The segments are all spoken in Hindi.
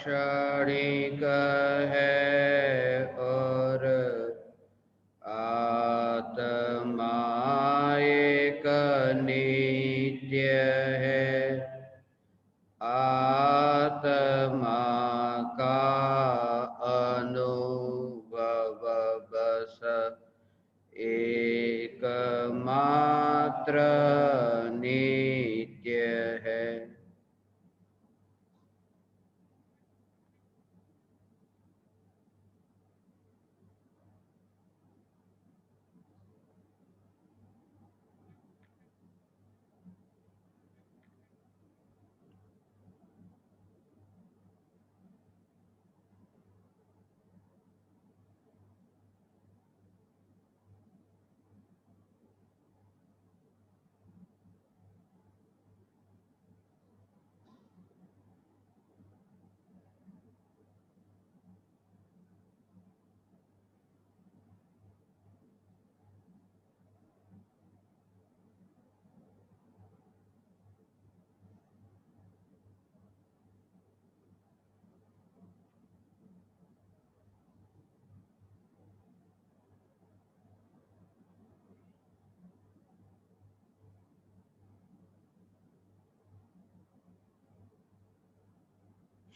क्षणिक है और आत्मा एक नित्य है। आत्मा का अनुभव बस एकमात्र नित्य है।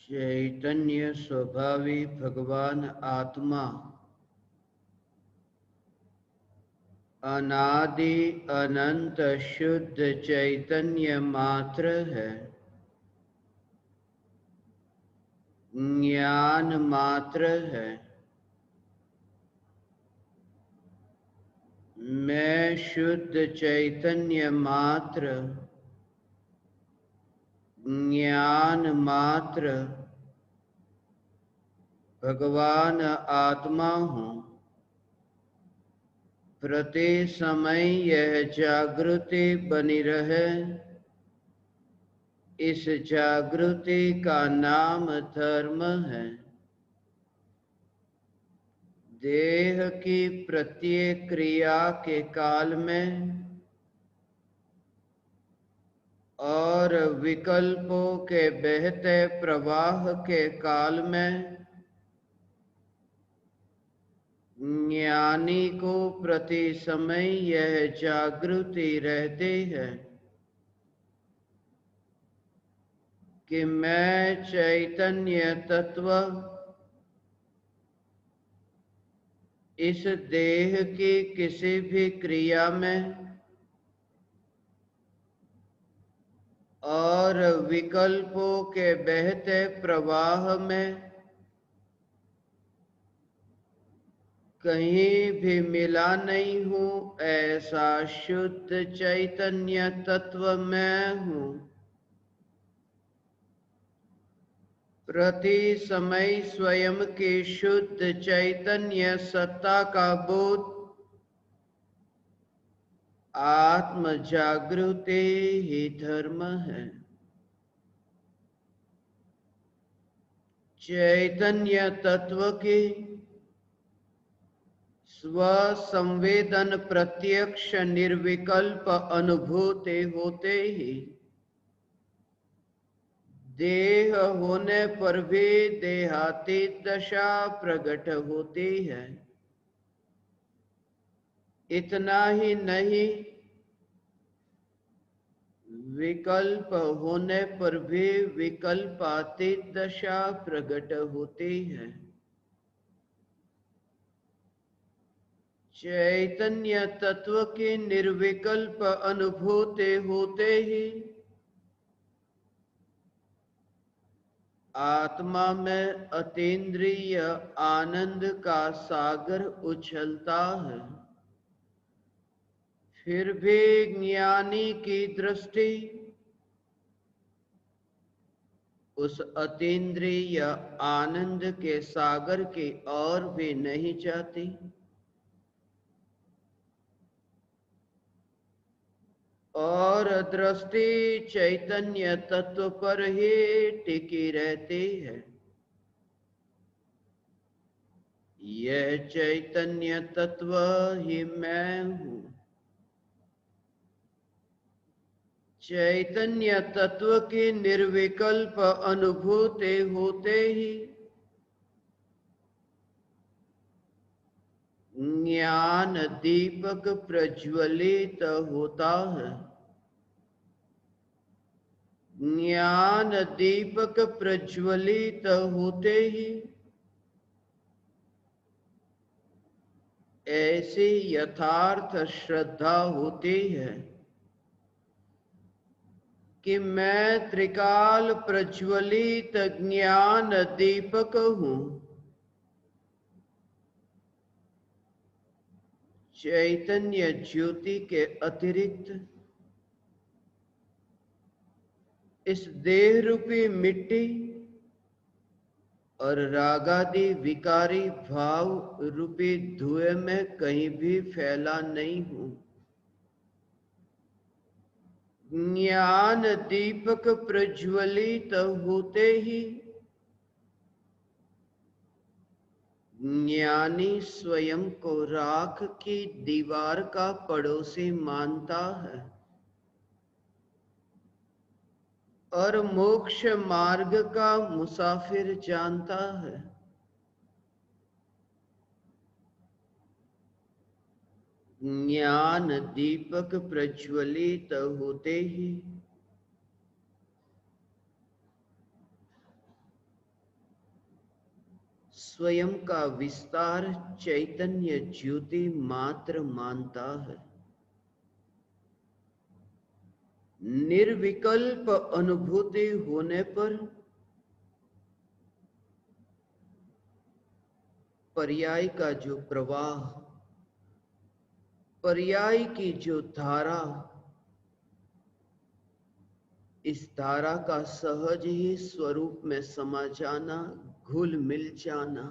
चैतन्य स्वभावी भगवान आत्मा अनादि अनंत शुद्ध चैतन्य मात्र है। ज्ञान मात्र है। मैं शुद्ध चैतन्य मात्र, ज्ञान मात्र भगवान आत्मा हूँ। प्रति समय यह जागृति बनी रहे, इस जागृति का नाम धर्म है। देह की प्रत्येक क्रिया के काल में और विकल्पों के बहते प्रवाह के काल में ज्ञानी को प्रति समय यह जागृति रहती है कि मैं चैतन्य तत्व इस देह की किसी भी क्रिया में और विकल्पों के बहते प्रवाह में कहीं भी मिला नहीं हूँ। ऐसा शुद्ध चैतन्य तत्व मैं हूँ। प्रति समय स्वयं की शुद्ध चैतन्य सत्ता का बोध आत्म जागृति ही धर्म है। चैतन्य तत्व की स्व संवेदन प्रत्यक्ष निर्विकल्प अनुभूति होते ही देह होने पर भी देहातीत दशा प्रकट होती है। इतना ही नहीं, विकल्प होने पर भी विकल्पातीत दशा प्रकट होती है। चैतन्य तत्व की निर्विकल्प अनुभूति होते ही आत्मा में अतीन्द्रिय आनंद का सागर उछलता है। फिर भी ज्ञानी की दृष्टि उस अतीन्द्रिय आनंद के सागर की ओर भी नहीं जाती और दृष्टि चैतन्य तत्व पर ही टिकी रहती है। यह चैतन्य तत्व ही मैं हूँ। चैतन्य तत्व की निर्विकल्प अनुभूति होते ही ज्ञान दीपक प्रज्वलित होता है। ज्ञान दीपक प्रज्वलित होते ही ऐसी यथार्थ श्रद्धा होती है कि मैं त्रिकाल प्रज्वलित ज्ञान दीपक हूं। चैतन्य ज्योति के अतिरिक्त इस देह रूपी मिट्टी और रागादि विकारी भाव रूपी धुएं में कहीं भी फैला नहीं हूं। ज्ञान दीपक प्रज्वलित होते ही ज्ञानी स्वयं को राख की दीवार का पड़ोसी मानता है और मोक्ष मार्ग का मुसाफिर जानता है। ज्ञान दीपक प्रज्वलित होते ही स्वयं का विस्तार चैतन्य ज्योति मात्र मानता है। निर्विकल्प अनुभूति होने पर पर्याय का जो प्रवाह, पर्याय की जो धारा, इस धारा का सहज ही स्वरूप में समा जाना, घुल मिल जाना,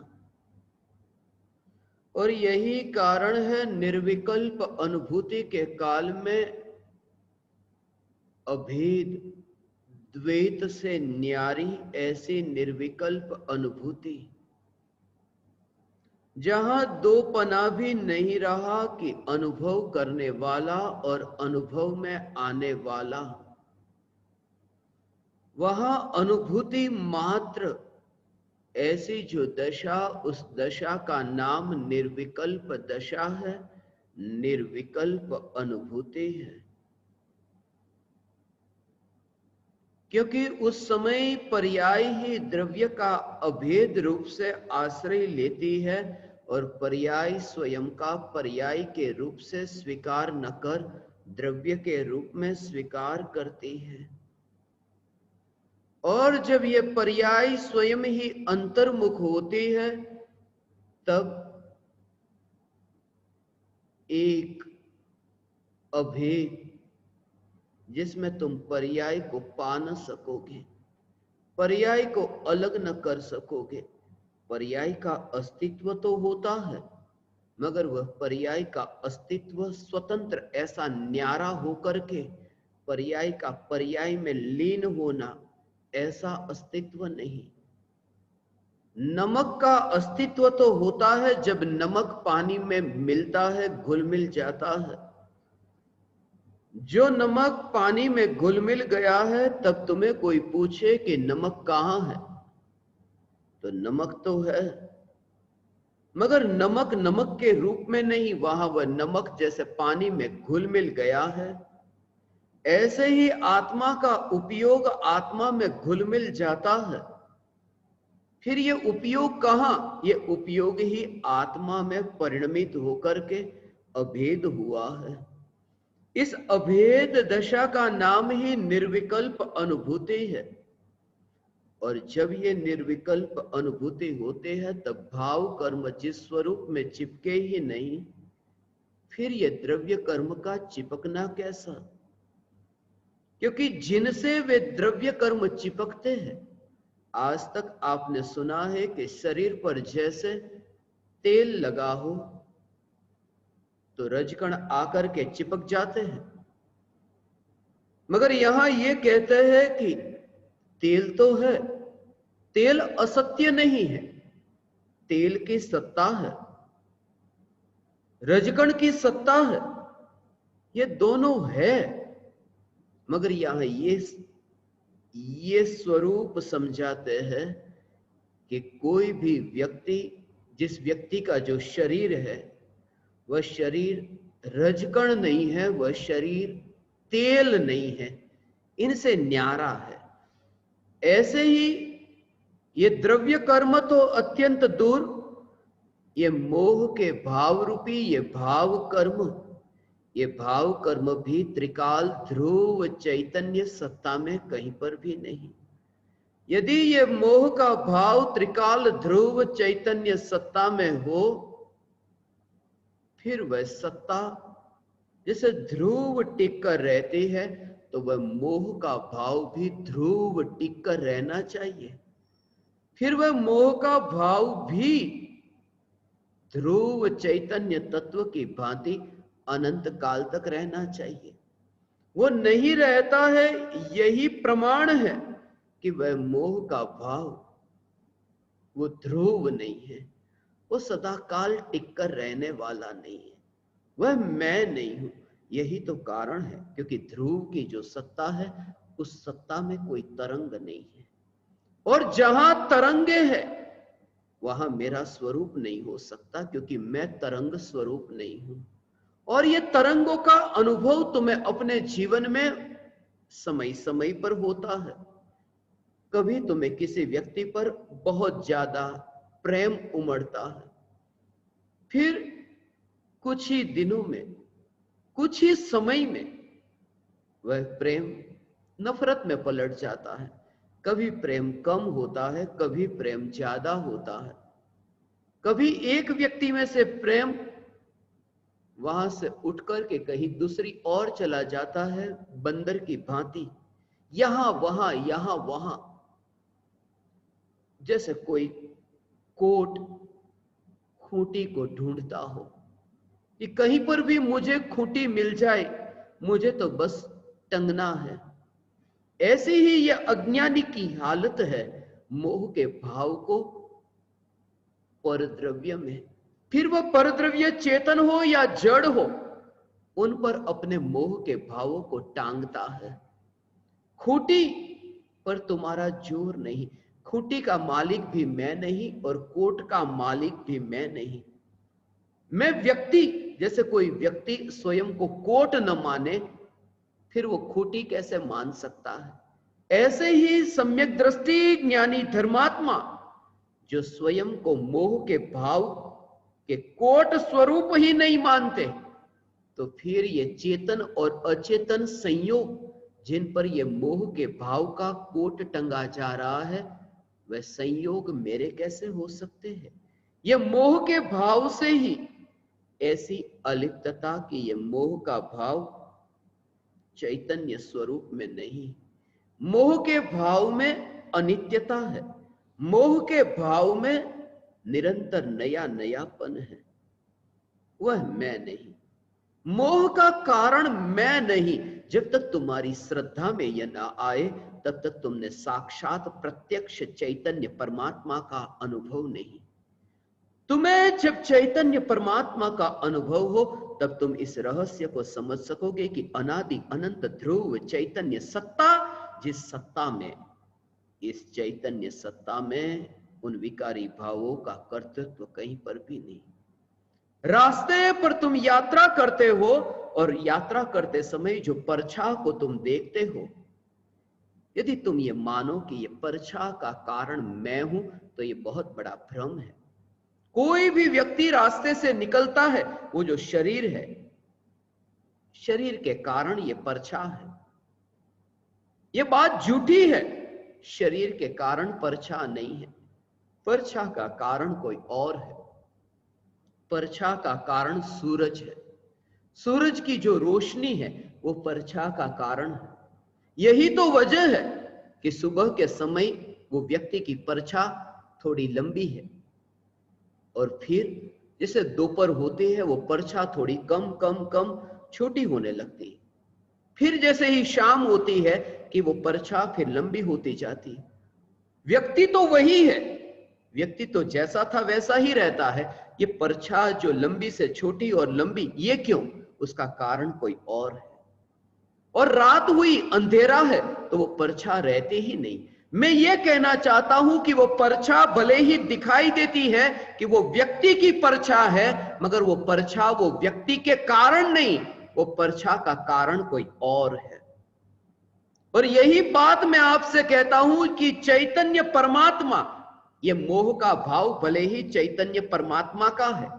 और यही कारण है निर्विकल्प अनुभूति के काल में अभेद द्वैत से न्यारी ऐसी निर्विकल्प अनुभूति, जहां दो पना भी नहीं रहा कि अनुभव करने वाला और अनुभव में आने वाला, वहां अनुभूति मात्र ऐसी जो दशा, उस दशा का नाम निर्विकल्प दशा है, निर्विकल्प अनुभूति है। क्योंकि उस समय पर्याय ही द्रव्य का अभेद रूप से आश्रय लेती है और पर्याय स्वयं का पर्याय के रूप से स्वीकार न कर द्रव्य के रूप में स्वीकार करती है। और जब ये पर्याय स्वयं ही अंतर्मुख होती है, तब एक अभेद जिसमें तुम पर्याय को पा न सकोगे, पर्याय को अलग न कर सकोगे। पर्याय का अस्तित्व तो होता है, मगर वह पर्याय का अस्तित्व स्वतंत्र ऐसा न्यारा होकर के पर्याय का पर्याय में लीन होना, ऐसा अस्तित्व नहीं। नमक का अस्तित्व तो होता है जब नमक पानी में मिलता है, घुल मिल जाता है। जो नमक पानी में घुल मिल गया है, तब तुम्हें कोई पूछे कि नमक कहां है, तो नमक तो है, मगर नमक नमक के रूप में नहीं, वहां वह नमक जैसे पानी में घुल मिल गया है। ऐसे ही आत्मा का उपयोग आत्मा में घुल मिल जाता है। फिर ये उपयोग कहां? ये उपयोग ही आत्मा में परिणमित होकर के अभेद हुआ है। इस अभेद दशा का नाम ही निर्विकल्प अनुभूति है। और जब ये निर्विकल्प अनुभूति होते हैं, तब भाव कर्म जिस स्वरूप में चिपके ही नहीं, फिर ये द्रव्य कर्म का चिपकना कैसा? क्योंकि जिनसे वे द्रव्य कर्म चिपकते हैं, आज तक आपने सुना है कि शरीर पर जैसे तेल लगा हो तो रजकण आकर के चिपक जाते हैं, मगर यहां ये कहते हैं कि तेल तो है, तेल असत्य नहीं है, तेल की सत्ता है, रजकण की सत्ता है, ये दोनों है। मगर यहां ये स्वरूप समझाते हैं कि कोई भी व्यक्ति, जिस व्यक्ति का जो शरीर है, वह शरीर रजकण नहीं है, वह शरीर तेल नहीं है, इनसे न्यारा है। ऐसे ही ये द्रव्य कर्म तो अत्यंत दूर, ये मोह के भाव रूपी ये भाव कर्म भी त्रिकाल ध्रुव चैतन्य सत्ता में कहीं पर भी नहीं। यदि ये मोह का भाव त्रिकाल ध्रुव चैतन्य सत्ता में हो, फिर वह सत्ता जैसे ध्रुव टिक कर रहती है, तो वह मोह का भाव भी ध्रुव टिक कर रहना चाहिए। फिर वह मोह का भाव भी ध्रुव चैतन्य तत्व की भांति अनंत काल तक रहना चाहिए। वो नहीं रहता है, यही प्रमाण है कि वह मोह का भाव वो ध्रुव नहीं है, वो सदा काल टिक कर रहने वाला नहीं है, वह मैं नहीं हूं। यही तो कारण है, क्योंकि ध्रुव की जो सत्ता है, उस सत्ता में कोई तरंग नहीं है, और जहां तरंगे है वहां मेरा स्वरूप नहीं हो सकता, क्योंकि मैं तरंग स्वरूप नहीं हूं। और ये तरंगों का अनुभव तुम्हें अपने जीवन में समय समय पर होता है। कभी तुम्हें किसी व्यक्ति पर बहुत ज्यादा प्रेम उमड़ता है, फिर कुछ ही दिनों में, कुछ ही समय में वह प्रेम नफरत में पलट जाता है। कभी प्रेम कम होता है, कभी प्रेम ज्यादा होता है। कभी एक व्यक्ति में से प्रेम वहां से उठकर के कहीं दूसरी ओर चला जाता है, बंदर की भांति, यहां वहां, जैसे कोई कोट खूंटी को ढूंढता हो कि कहीं पर भी मुझे खूंटी मिल जाए, मुझे तो बस टंगना है। ऐसी ही यह अज्ञानी की हालत है, मोह के भाव को परद्रव्य में, फिर वह परद्रव्य चेतन हो या जड़ हो, उन पर अपने मोह के भावों को टांगता है। खूंटी पर तुम्हारा जोर नहीं, खूंटी का मालिक भी मैं नहीं और कोट का मालिक भी मैं नहीं। मैं व्यक्ति, जैसे कोई व्यक्ति स्वयं को कोट न माने, फिर वो खूंटी कैसे मान सकता है। ऐसे ही सम्यक दृष्टि ज्ञानी धर्मात्मा जो स्वयं को मोह के भाव के कोट स्वरूप ही नहीं मानते, तो फिर ये चेतन और अचेतन संयोग जिन पर ये मोह के भाव का कोट टंगा जा रहा है, वह संयोग मेरे कैसे हो सकते हैं। ये मोह के भाव से ही ऐसी अलिप्तता की ये मोह का भाव चैतन्य स्वरूप में नहीं। मोह के भाव में अनित्यता है, मोह के भाव में निरंतर नया नयापन है, वह मैं नहीं। मोह का कारण मैं नहीं। जब तक तुम्हारी श्रद्धा में यह ना आए, तब तक तुमने साक्षात प्रत्यक्ष चैतन्य परमात्मा का अनुभव नहीं। तुम्हें जब चैतन्य परमात्मा का अनुभव हो, तब तुम इस रहस्य को समझ सकोगे कि अनादि अनंत ध्रुव चैतन्य सत्ता, जिस सत्ता में, इस चैतन्य सत्ता में उन विकारी भावों का कर्तृत्व कहीं पर भी नहीं। रास्ते पर तुम यात्रा करते हो, और यात्रा करते समय जो परछाई को तुम देखते हो, यदि तुम ये मानो कि ये परछाई का कारण मैं हूं, तो ये बहुत बड़ा भ्रम है। कोई भी व्यक्ति रास्ते से निकलता है, वो जो शरीर है, शरीर के कारण ये परछाई है। ये बात झूठी है। शरीर के कारण परछाई नहीं है, परछाई का कारण कोई और है। परछाई का कारण सूरज है। सूरज की जो रोशनी है, वो परछाई का कारण है। यही तो वजह है कि सुबह के समय वो व्यक्ति की परछाई थोड़ी लंबी है, और फिर जैसे दोपहर होती है, वो परछाई थोड़ी कम कम कम छोटी होने लगती है। फिर जैसे ही शाम होती है कि वो परछाई फिर लंबी होती जाती है। व्यक्ति तो वही है, व्यक्ति तो जैसा था वैसा ही रहता है। ये परछाई जो लंबी से छोटी और लंबी, ये क्यों? उसका कारण कोई और है। और रात हुई अंधेरा है तो वो परछा रहती ही नहीं। मैं ये कहना चाहता हूं कि वो परछा भले ही दिखाई देती है कि वो व्यक्ति की परछा है, मगर वो परछा वो व्यक्ति के कारण नहीं, वो परछा का कारण कोई और है। और यही बात मैं आपसे कहता हूं कि चैतन्य परमात्मा, ये मोह का भाव भले ही चैतन्य परमात्मा का है,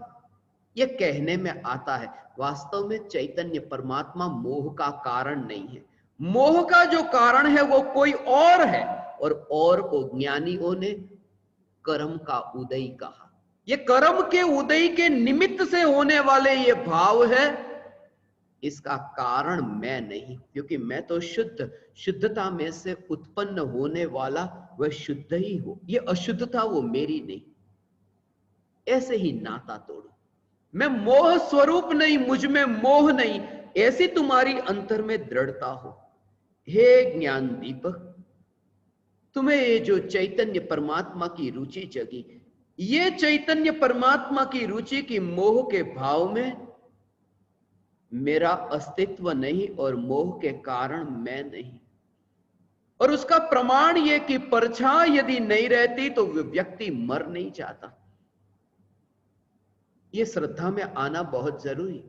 ये कहने में आता है, वास्तव में चैतन्य परमात्मा मोह का कारण नहीं है। मोह का जो कारण है वो कोई और है, और को ज्ञानियों ने कर्म का उदय कहा। ये कर्म के उदय के निमित्त से होने वाले ये भाव है, इसका कारण मैं नहीं, क्योंकि मैं तो शुद्ध, शुद्धता में से उत्पन्न होने वाला वह शुद्ध ही हो, ये अशुद्धता वो मेरी नहीं। ऐसे ही नाता तोड़ो। मैं मोह स्वरूप नहीं, मुझ में मोह नहीं, ऐसी तुम्हारी अंतर में दृढ़ता हो। हे ज्ञान दीपक, तुम्हें ये जो चैतन्य परमात्मा की रुचि जगी, ये चैतन्य परमात्मा की रुचि की मोह के भाव में मेरा अस्तित्व नहीं और मोह के कारण मैं नहीं। और उसका प्रमाण यह कि परछाई यदि नहीं रहती तो व्यक्ति मर नहीं जाता। यह श्रद्धा में आना बहुत जरूरी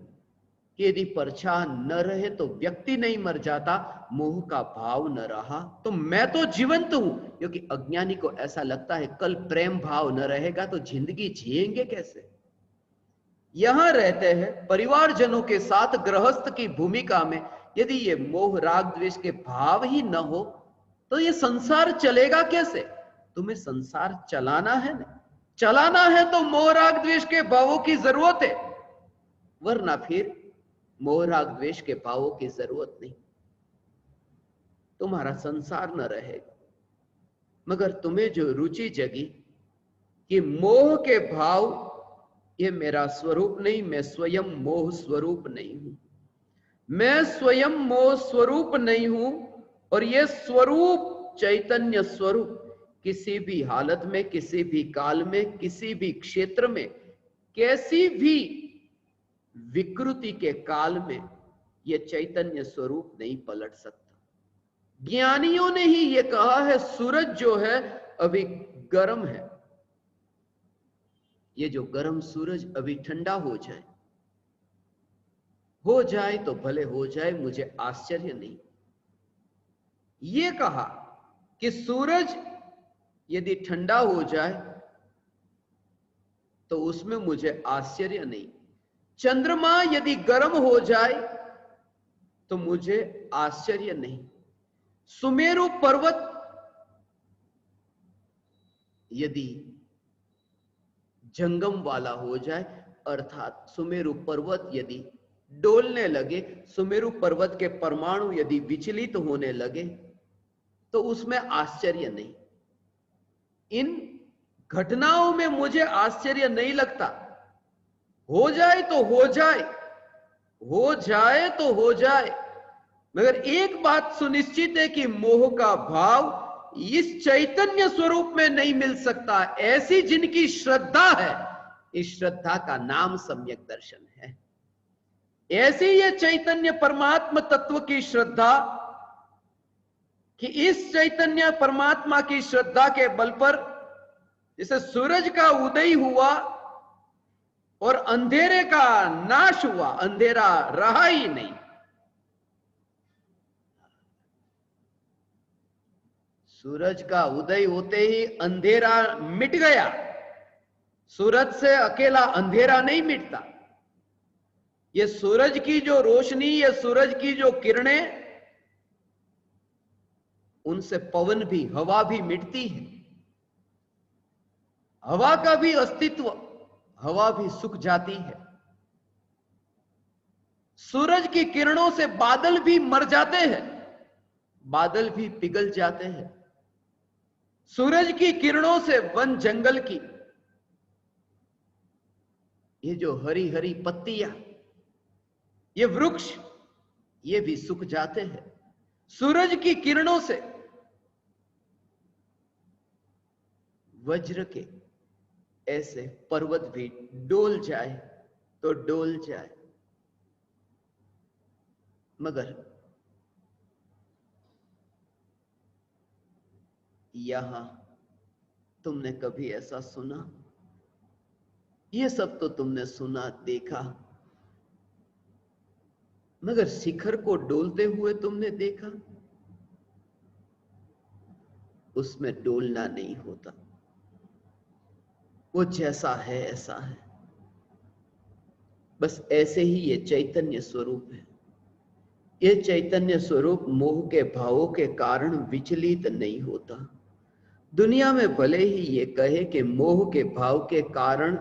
कि यदि परछाई न रहे तो व्यक्ति नहीं मर जाता, मोह का भाव न रहा तो मैं तो जीवंत हूं। क्योंकि अज्ञानी को ऐसा लगता है कल प्रेम भाव न रहेगा तो जिंदगी जिएंगे कैसे। यहां रहते हैं परिवारजनों के साथ गृहस्थ की भूमिका में, यदि ये मोह राग द्वेष के भाव ही न हो तो ये संसार चलेगा कैसे। तुम्हें संसार चलाना है ना, चलाना है तो मोह राग द्वेष के भावों की जरूरत है, वरना फिर मोह राग द्वेष के भावों की जरूरत नहीं, तुम्हारा संसार न रहेगा। मगर तुम्हें जो रुचि जगी कि मोह के भाव ये मेरा स्वरूप नहीं, मैं स्वयं मोह स्वरूप नहीं हूं, मैं स्वयं मोह स्वरूप नहीं हूं। और ये स्वरूप चैतन्य स्वरूप किसी भी हालत में, किसी भी काल में, किसी भी क्षेत्र में, कैसी भी विकृति के काल में ये चैतन्य स्वरूप नहीं पलट सकता। ज्ञानियों ने ही ये कहा है, सूरज जो है अभी गर्म है, ये जो गर्म सूरज अभी ठंडा हो जाए तो भले हो जाए, मुझे आश्चर्य नहीं। ये कहा कि सूरज यदि ठंडा हो जाए तो उसमें मुझे आश्चर्य नहीं, चंद्रमा यदि गर्म हो जाए तो मुझे आश्चर्य नहीं, सुमेरु पर्वत यदि जंगम वाला हो जाए, अर्थात सुमेरु पर्वत यदि डोलने लगे, सुमेरु पर्वत के परमाणु यदि विचलित होने लगे तो उसमें आश्चर्य नहीं। इन घटनाओं में मुझे आश्चर्य नहीं लगता। हो जाए तो हो जाए, हो जाए तो हो जाए, मगर एक बात सुनिश्चित है कि मोह का भाव इस चैतन्य स्वरूप में नहीं मिल सकता। ऐसी जिनकी श्रद्धा है, इस श्रद्धा का नाम सम्यक दर्शन है। ऐसी ये चैतन्य परमात्मा तत्व की श्रद्धा कि इस चैतन्य परमात्मा की श्रद्धा के बल पर जैसे सूरज का उदय हुआ और अंधेरे का नाश हुआ, अंधेरा रहा ही नहीं। सूरज का उदय होते ही अंधेरा मिट गया। सूरज से अकेला अंधेरा नहीं मिटता। ये सूरज की जो रोशनी, ये सूरज की जो किरणें, उनसे पवन भी, हवा भी मिटती है। हवा का भी अस्तित्व, हवा भी सूख जाती है। सूरज की किरणों से बादल भी मर जाते हैं, बादल भी पिघल जाते हैं। सूरज की किरणों से वन जंगल की ये जो हरी हरी पत्तियां, ये वृक्ष, ये भी सूख जाते हैं। सूरज की किरणों से वज्र के ऐसे पर्वत भी डोल जाए तो डोल जाए, मगर यहां तुमने कभी ऐसा सुना? ये सब तो तुमने सुना देखा, मगर शिखर को डोलते हुए तुमने देखा? उसमें डोलना नहीं होता, वो जैसा है ऐसा है। बस ऐसे ही ये चैतन्य स्वरूप है। ये चैतन्य स्वरूप मोह के भावों के कारण विचलित नहीं होता। दुनिया में भले ही ये कहे कि मोह के भाव के कारण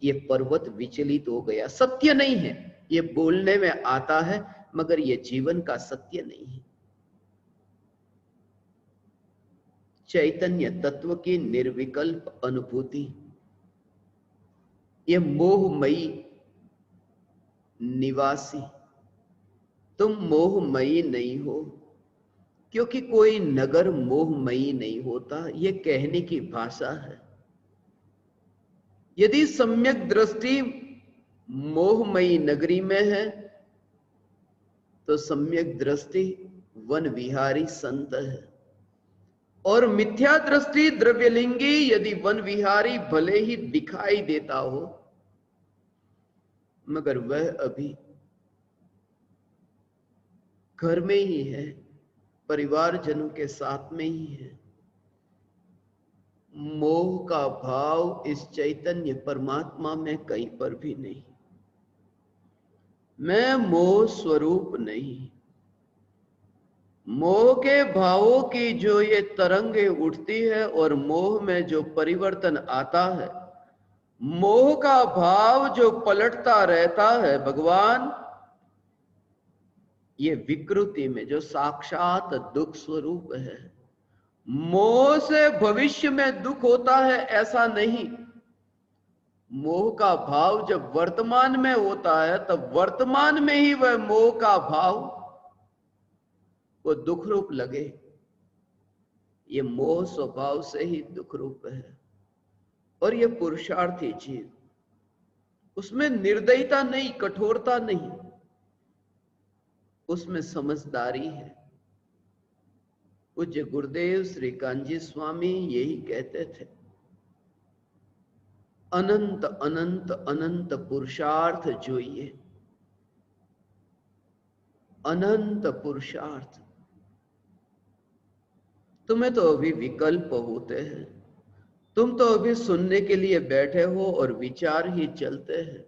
ये पर्वत विचलित हो गया, सत्य नहीं है। ये बोलने में आता है, मगर ये जीवन का सत्य नहीं है। चैतन्य तत्व की निर्विकल्प अनुभूति, ये मोहमयी निवासी। तुम मोहमयी नहीं हो, क्योंकि कोई नगर मोहमयी नहीं होता। ये कहने की भाषा है। यदि सम्यक दृष्टि मोहमयी नगरी में है, तो सम्यक दृष्टि वन विहारी संत है। और मिथ्या दृष्टि द्रव्यलिंगी यदि वन विहारी भले ही दिखाई देता हो, मगर वह अभी घर में ही है, परिवारजनों के साथ में ही है। मोह का भाव इस चैतन्य परमात्मा में कहीं पर भी नहीं। मैं मोह स्वरूप नहीं। मोह के भावों की जो ये तरंगे उठती है और मोह में जो परिवर्तन आता है, मोह का भाव जो पलटता रहता है भगवान, ये विकृति में जो साक्षात दुख स्वरूप है। मोह से भविष्य में दुख होता है ऐसा नहीं। मोह का भाव जब वर्तमान में होता है, तब वर्तमान में ही वह मोह का भाव वो दुख रूप लगे। ये मोह स्वभाव से ही दुख रूप है। और ये पुरुषार्थी जीव, उसमें निर्दयता नहीं, कठोरता नहीं, उसमें समझदारी है। पूज्य गुरुदेव श्री कांजी स्वामी यही कहते थे, अनंत अनंत अनंत पुरुषार्थ जोइए। अनंत पुरुषार्थ। तुम्हें तो अभी विकल्प होते हैं। तुम तो अभी सुनने के लिए बैठे हो और विचार ही चलते हैं,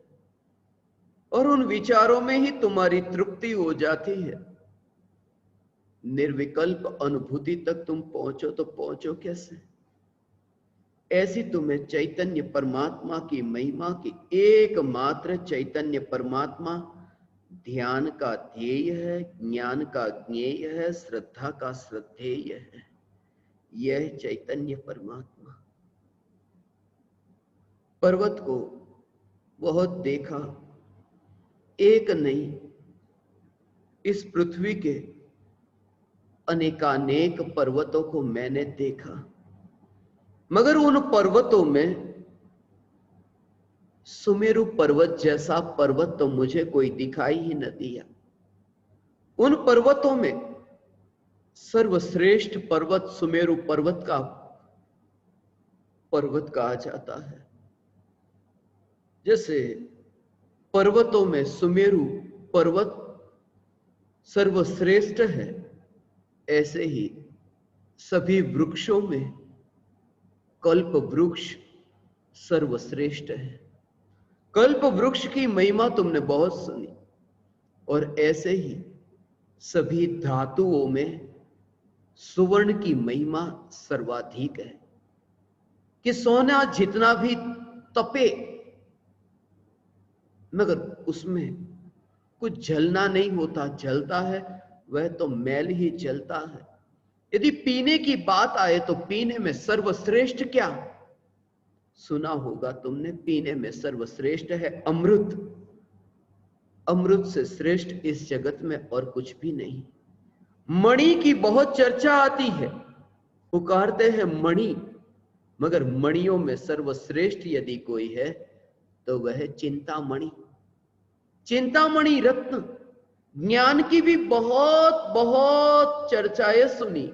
और उन विचारों में ही तुम्हारी तृप्ति हो जाती है। निर्विकल्प अनुभूति तक तुम पहुंचो तो पहुंचो कैसे? ऐसी तुम्हें चैतन्य परमात्मा की महिमा की, एकमात्र चैतन्य परमात्मा ध्यान का ध्येय है, ज्ञान का ज्ञेय है, श्रद्धा का श्रद्धेय है। यह चैतन्य परमात्मा। पर्वत को बहुत देखा, एक नहीं, इस पृथ्वी के अनेकानेक पर्वतों को मैंने देखा, मगर उन पर्वतों में सुमेरु पर्वत जैसा पर्वत तो मुझे कोई दिखाई ही न दिया। उन पर्वतों में सर्वश्रेष्ठ पर्वत सुमेरु पर्वत का पर्वत कहा जाता है। जैसे पर्वतों में सुमेरु पर्वत सर्वश्रेष्ठ है, ऐसे ही सभी वृक्षों में कल्प वृक्ष सर्वश्रेष्ठ है। कल्प वृक्ष की महिमा तुमने बहुत सुनी, और ऐसे ही सभी धातुओं में सुवर्ण की महिमा सर्वाधिक है। कि सोना जितना भी तपे, मगर उसमें कुछ जलना नहीं होता, जलता है वह तो मैल ही जलता है। यदि पीने की बात आए तो पीने में सर्वश्रेष्ठ क्या सुना होगा तुमने? पीने में सर्वश्रेष्ठ है अमृत। अमृत से श्रेष्ठ इस जगत में और कुछ भी नहीं। मणि की बहुत चर्चा आती है, पुकारते हैं मणि, मगर मणियों में सर्वश्रेष्ठ यदि कोई है तो वह चिंतामणि। चिंतामणि रत्न। ज्ञान की भी बहुत बहुत चर्चाएं सुनी,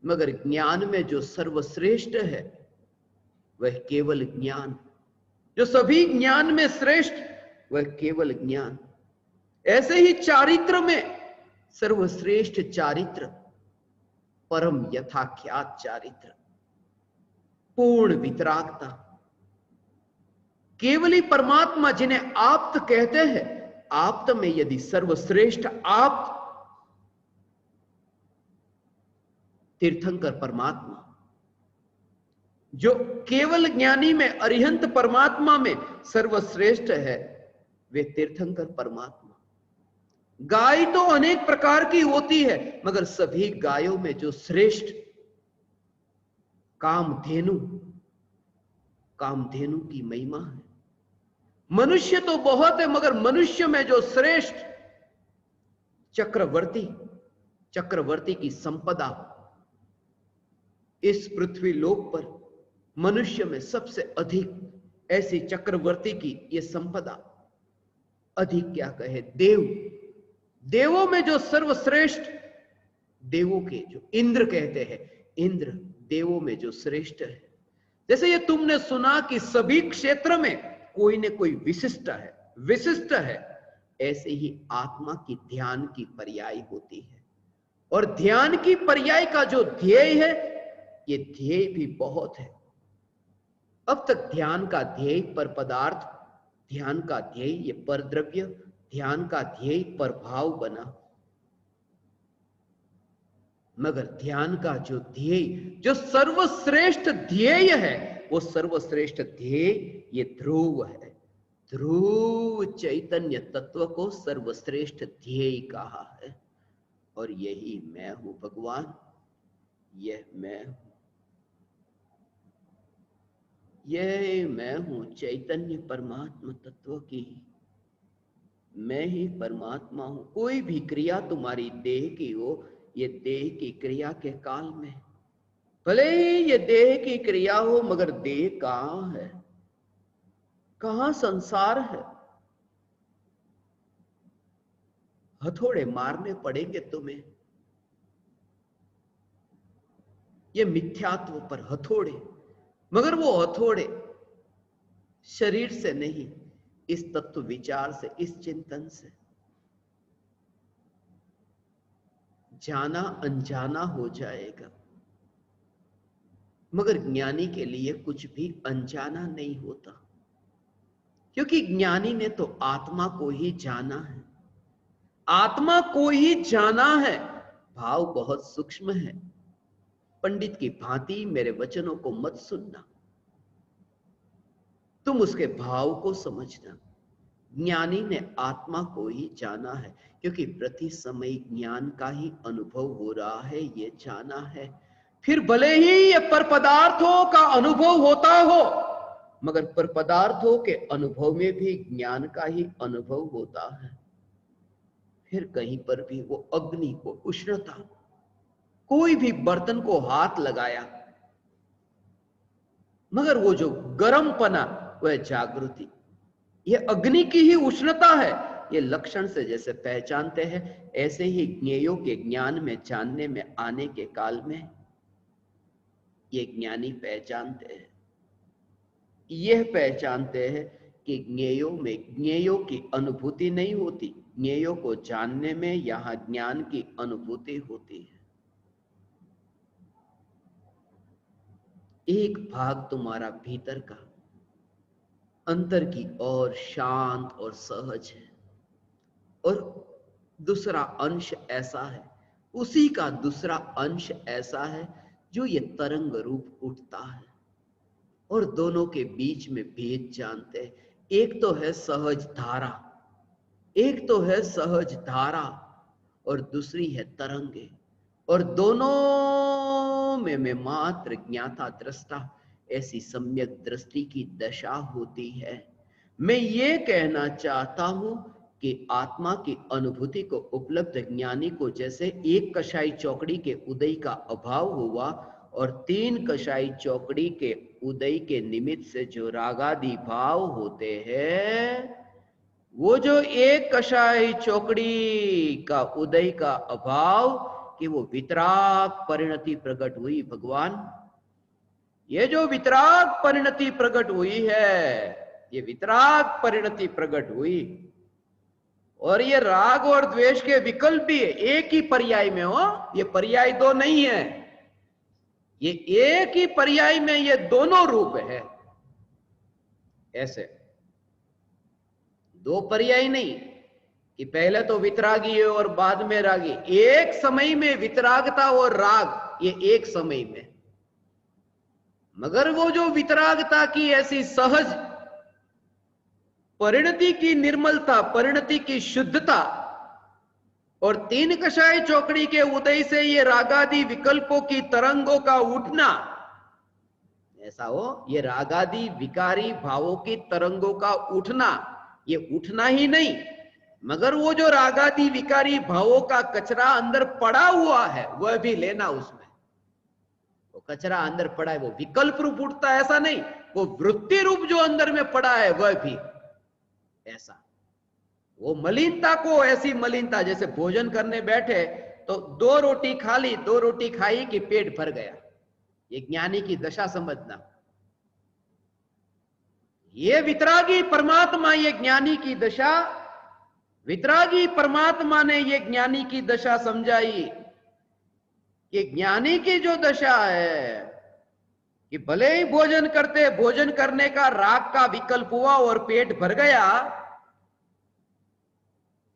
मगर ज्ञान में जो सर्वश्रेष्ठ है वह केवल ज्ञान, जो सभी ज्ञान में श्रेष्ठ वह केवल ज्ञान। ऐसे ही चारित्र में सर्वश्रेष्ठ चारित्र परम यथाख्यात चारित्र, पूर्ण वितरागता, केवली परमात्मा जिन्हें आप्त कहते हैं। आप्त में यदि सर्वश्रेष्ठ आप्त तीर्थंकर परमात्मा, जो केवल ज्ञानी में अरिहंत परमात्मा में सर्वश्रेष्ठ है, वे तीर्थंकर परमात्मा। गाय तो अनेक प्रकार की होती है, मगर सभी गायों में जो श्रेष्ठ कामधेनु, कामधेनु की महिमा है। मनुष्य तो बहुत है, मगर मनुष्य में जो श्रेष्ठ चक्रवर्ती, चक्रवर्ती की संपदा इस पृथ्वी लोक पर मनुष्य में सबसे अधिक ऐसी चक्रवर्ती की यह संपदा, अधिक क्या कहे, देव, देवों में जो सर्वश्रेष्ठ, देवों के जो इंद्र कहते हैं, इंद्र देवों में जो श्रेष्ठ है। जैसे ये तुमने सुना कि सभी क्षेत्र में कोई न कोई विशिष्ट है, विशिष्ट है, ऐसे ही आत्मा की ध्यान की पर्याय होती है। और ध्यान की पर्याय का जो ध्येय है, ये ध्येय भी बहुत है। अब तक ध्यान का ध्येय पर पदार्थ, ध्यान का ध्येय ये पर द्रव्य, ध्यान का ध्येय पर भाव बना। मगर ध्यान का जो ध्येय, जो सर्वश्रेष्ठ ध्येय है, वो सर्वश्रेष्ठ ध्येय ये ध्रुव है। ध्रुव चैतन्य तत्व को सर्वश्रेष्ठ ध्येय कहा है। और यही मैं हूं भगवान, यह मैं हूं, यह मैं हूं चैतन्य परमात्मा तत्व की, मैं ही परमात्मा हूं। कोई भी क्रिया तुम्हारी देह की हो, ये देह की क्रिया के काल में, भले ही ये देह की क्रिया हो, मगर देह कहां है, कहां संसार है। हथौड़े मारने पड़ेंगे तुम्हें, ये मिथ्यात्व पर हथौड़े, मगर वो हथौड़े शरीर से नहीं, इस तत्व विचार से, इस चिंतन से। जाना अनजाना हो जाएगा, मगर ज्ञानी के लिए कुछ भी अनजाना नहीं होता, क्योंकि ज्ञानी ने तो आत्मा को ही जाना है, आत्मा को ही जाना है। भाव बहुत सूक्ष्म है, पंडित की भांति मेरे वचनों को मत सुनना, तुम उसके भाव को समझना। ज्ञानी ने आत्मा को ही जाना है, क्योंकि प्रति समय ज्ञान का ही अनुभव हो रहा है, ये जाना है। फिर भले ही ये पर पदार्थों का अनुभव होता हो, मगर पर पदार्थों के अनुभव में भी ज्ञान का ही अनुभव होता है। फिर कहीं पर भी वो अग्नि को, उष्णता, कोई भी बर्तन को हाथ लगाया, मगर वो जो गर्मपना, वह जागृति, यह अग्नि की ही उष्णता है। ये लक्षण से जैसे पहचानते हैं, ऐसे ही ज्ञेयों के ज्ञान में, जानने में आने के काल में ये ज्ञानी पहचानते हैं। यह पहचानते हैं कि ज्ञेयों में ज्ञेयों की अनुभूति नहीं होती, ज्ञेयों को जानने में यहां ज्ञान की अनुभूति होती है। एक भाग तुम्हारा भीतर का, अंतर की ओर शांत और सहज है, और दूसरा अंश ऐसा है, उसी का दूसरा अंश ऐसा है जो ये तरंग रूप उठता है। और दोनों के बीच में भेद जानते हैं। एक तो है सहज धारा, एक तो है सहज धारा, और दूसरी है तरंगे। और दोनों में मात्र ज्ञाता दृष्टा, ऐसी सम्यक दृष्टि की दशा होती है। मैं ये कहना चाहता हूं कि आत्मा की अनुभूति को उपलब्ध ज्ञानी को जैसे एक कषाई चौकड़ी के उदय का अभाव हुआ, और 3 कषाई चौकड़ी के उदय के निमित्त से जो रागादि भाव होते हैं, वो जो एक कषाई चौकड़ी का उदय का अभाव कि वो वितराग परिणति प्रकट हुई। भगवान, ये जो वितराग परिणति प्रकट हुई है, ये वितराग परिणति प्रकट हुई, और ये राग और द्वेष के विकल्प भी है, एक ही पर्याय में हो, ये पर्याय दो नहीं है, ये एक ही पर्याय में ये दोनों रूप है। ऐसे दो पर्याय नहीं कि पहले तो वितरागी है और बाद में रागी, एक समय में वितरागता और राग, ये एक समय में। मगर वो जो वितरागता की ऐसी सहज परिणति की निर्मलता, परिणति की शुद्धता, और तीन कषाय चौकड़ी के उदय से ये रागादि विकल्पों की तरंगों का उठना, ऐसा हो, ये रागादि विकारी भावों की तरंगों का उठना, ये उठना ही नहीं, मगर वो जो रागादि विकारी भावों का कचरा अंदर पड़ा हुआ है वह भी लेना। उसमें वो कचरा अंदर पड़ा है, वो विकल्प रूप उठता है ऐसा नहीं, वो वृत्ति रूप जो अंदर में पड़ा है वह भी ऐसा। वो मलिनता को, ऐसी मलिनता जैसे भोजन करने बैठे तो 2 रोटी खा ली, 2 रोटी खाई कि पेट भर गया, ये ज्ञानी की दशा समझना। ये वितरागी परमात्मा, ये ज्ञानी की दशा, वितरागी परमात्मा ने ये ज्ञानी की दशा समझाई कि ज्ञानी की जो दशा है कि भले ही भोजन करते, भोजन करने का राग का विकल्प हुआ और पेट भर गया,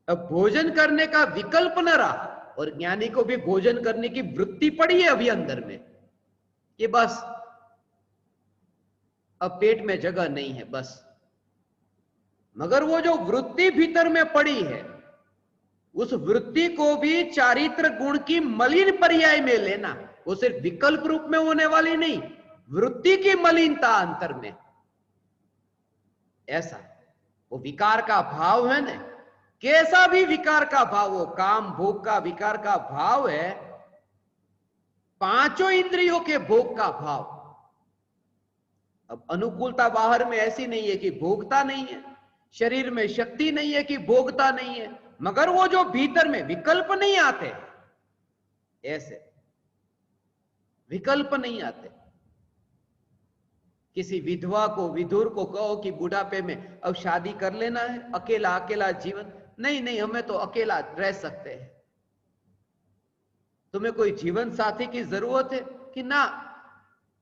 अब भोजन करने का विकल्प न रहा और ज्ञानी को भी भोजन करने की वृत्ति पड़ी है अभी अंदर में, कि बस अब पेट में जगह नहीं है बस। मगर वो जो वृत्ति भीतर में पड़ी है, उस वृत्ति को भी चारित्र गुण की मलिन पर्याय में लेना, वो सिर्फ विकल्प रूप में होने वाली नहीं, वृत्ति की मलिनता अंतर में। ऐसा वो विकार का भाव है ना, कैसा भी विकार का भाव हो, काम भोग का विकार का भाव है, पांचों इंद्रियों के भोग का भाव। अब अनुकूलता बाहर में ऐसी नहीं है कि भोगता नहीं है, शरीर में शक्ति नहीं है कि भोगता नहीं है, मगर वो जो भीतर में विकल्प नहीं आते, ऐसे विकल्प नहीं आते। किसी विधवा को, विधुर को कहो कि बुढ़ापे में अब शादी कर लेना है, अकेला अकेला जीवन, नहीं नहीं हमें तो अकेला रह सकते हैं। तुम्हें कोई जीवन साथी की जरूरत है कि ना,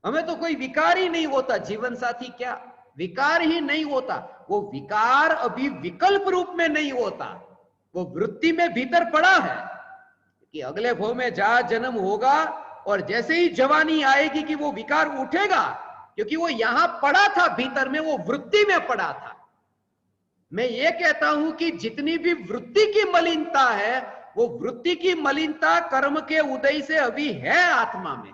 हमें तो कोई विकार ही नहीं होता, जीवन साथी क्या, विकार ही नहीं होता। वो विकार अभी विकल्प रूप में नहीं होता, वो वृत्ति में भीतर पड़ा है कि अगले भव में जहां जन्म होगा और जैसे ही जवानी आएगी कि वो विकार उठेगा, क्योंकि वो यहां पड़ा था भीतर में, वो वृत्ति में पड़ा था। मैं ये कहता हूं कि जितनी भी वृत्ति की मलिनता है, वो वृत्ति की मलिनता कर्म के उदय से अभी है आत्मा में,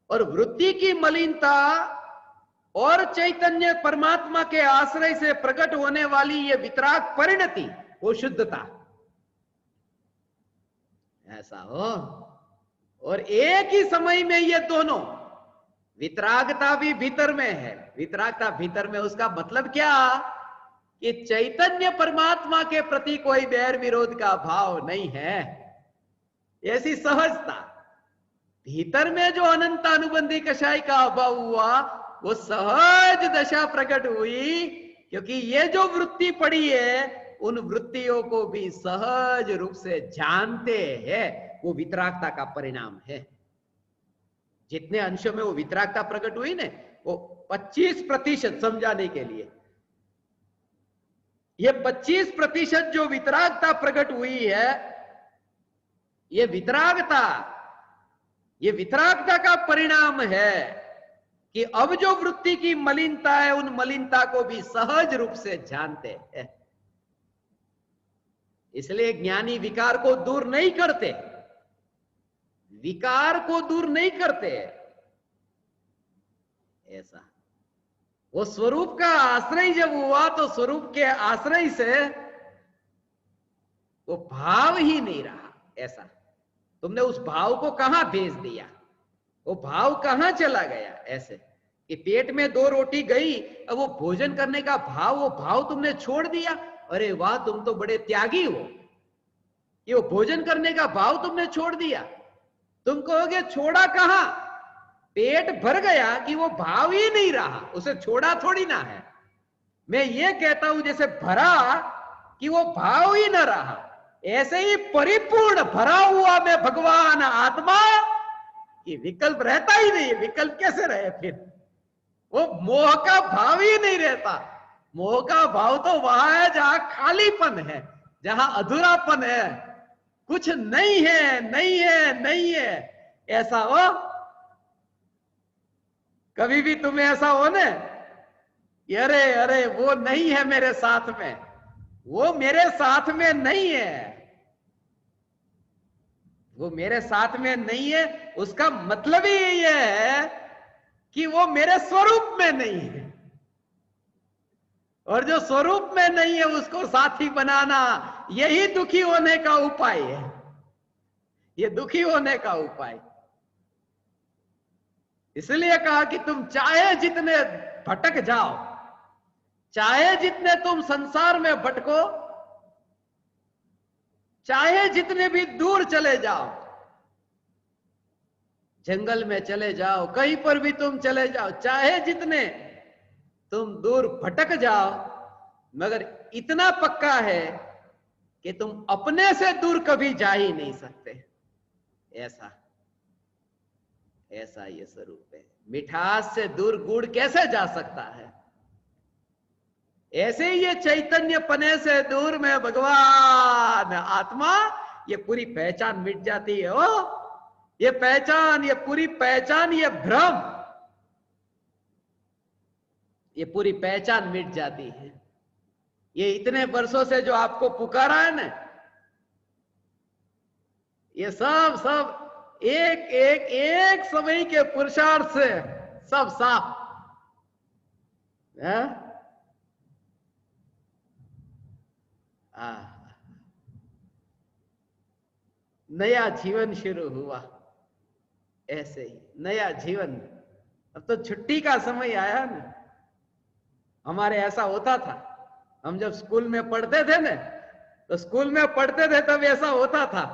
और वृत्ति की मलिनता और चैतन्य परमात्मा के आश्रय से प्रकट होने वाली ये वितराग परिणति, वो शुद्धता, ऐसा हो। और एक ही समय में ये दोनों, वितरागता भी भीतर में है, वितरागता भीतर में, उसका मतलब क्या कि चैतन्य परमात्मा के प्रति कोई बैर विरोध का भाव नहीं है, ऐसी सहजता। भीतर में जो अनंत अनुबंधी कषाय का अभाव हुआ, वो सहज दशा प्रकट हुई, क्योंकि ये जो वृत्ति पड़ी है, उन वृत्तियों को भी सहज रूप से जानते हैं, वो वितरागता का परिणाम है। जितने अंशों में वो वितरागता प्रकट हुई ने, वो 25% समझाने के लिए, ये 25% जो वितरागता प्रकट हुई है, ये वितरागता का परिणाम है कि अब जो वृत्ति की मलिनता है, उन मलिनता को भी सहज रूप से जानते हैं। इसलिए ज्ञानी विकार को दूर नहीं करते, विकार को दूर नहीं करते, ऐसा। वो स्वरूप का आश्रय जब हुआ, तो स्वरूप के आश्रय से वो भाव ही नहीं रहा, ऐसा। तुमने उस भाव को कहां भेज दिया, वो भाव कहां चला गया, ऐसे कि पेट में 2 रोटी गई, अब वो भोजन करने का भाव, वो भाव तुमने छोड़ दिया। अरे वाह, तुम तो बड़े त्यागी हो, कि वो भोजन करने का भाव तुमने छोड़ दिया। तुम कहोगे छोड़ा कहां, पेट भर गया कि वो भाव ही नहीं रहा, उसे छोड़ा थोड़ी ना है। मैं ये कहता हूं जैसे भरा कि वो भाव ही ना रहा, ऐसे ही परिपूर्ण भरा हुआ मैं भगवान आत्मा, ये विकल्प रहता ही नहीं। विकल्प कैसे रहे फिर, वो मोह का भाव ही नहीं रहता। मोह का भाव तो वहां है जहां खालीपन है, जहां अधूरापन है, कुछ नहीं है, नहीं है, नहीं है। ऐसा हो, कभी भी तुम्हें ऐसा हो ना, अरे अरे वो नहीं है मेरे साथ में, वो मेरे साथ में नहीं है, वो मेरे साथ में नहीं है, उसका मतलब ही ये है कि वो मेरे स्वरूप में नहीं है। और जो स्वरूप में नहीं है उसको साथी बनाना, यही दुखी होने का उपाय है। ये दुखी होने का उपाय। इसलिए कहा कि तुम चाहे जितने भटक जाओ, चाहे जितने तुम संसार में भटको, चाहे जितने भी दूर चले जाओ, जंगल में चले जाओ, कहीं पर भी तुम चले जाओ, चाहे जितने तुम दूर भटक जाओ, मगर इतना पक्का है कि तुम अपने से दूर कभी जा ही नहीं सकते। ऐसा ऐसा ये स्वरूप है। मिठास से दूर गुड़ कैसे जा सकता है, ऐसे ही ये चैतन्य पने से दूर में भगवान आत्मा, ये पूरी पहचान मिट जाती है। ओ ये पहचान, ये पूरी पहचान, ये भ्रम, ये पूरी पहचान मिट जाती है। ये इतने वर्षों से जो आपको पुकारा है ना, ये सब एक एक एक समय के पुरुषार्थ से सब साफ है। नया जीवन शुरू हुआ, ऐसे ही नया जीवन। अब तो छुट्टी का समय आया ना। हमारे ऐसा होता था, हम जब स्कूल में पढ़ते थे ना, तो स्कूल में पढ़ते थे तब ऐसा होता था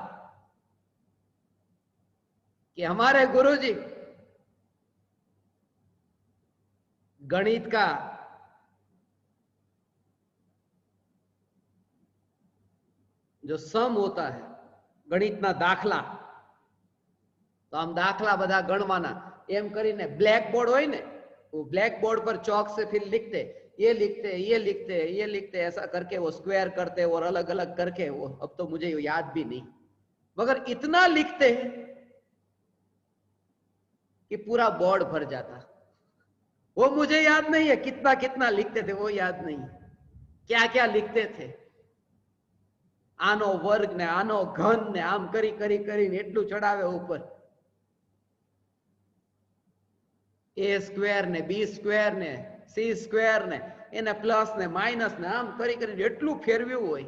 कि हमारे गुरुजी गणित का जो सम होता है, गणित ना दाखला, तो आम दाखला बधा गणवाना एम करीने ब्लैक बोर्ड होय ने, वो ब्लैक बोर्ड पर चौक से फिर लिखते, ये लिखते, ये लिखते, ये लिखते, ऐसा करके वो स्क्वायर करते और अलग अलग करके, वो अब तो मुझे याद भी नहीं, मगर इतना लिखते हैं कि पूरा बोर्ड भर जाता। वो मुझे याद नहीं है कितना कितना लिखते थे, वो याद नहीं क्या क्या लिखते थे। आनो वर्ग ने आनो घन ने आम करी करी करीने एटलू चढ़ावे ऊपर, ए स्क्वेर ने बी स्क्वेर ने सी स्क्वेर ने एने प्लस ने माइनस ने आम करी करीने एटलू फेरव्યું होय,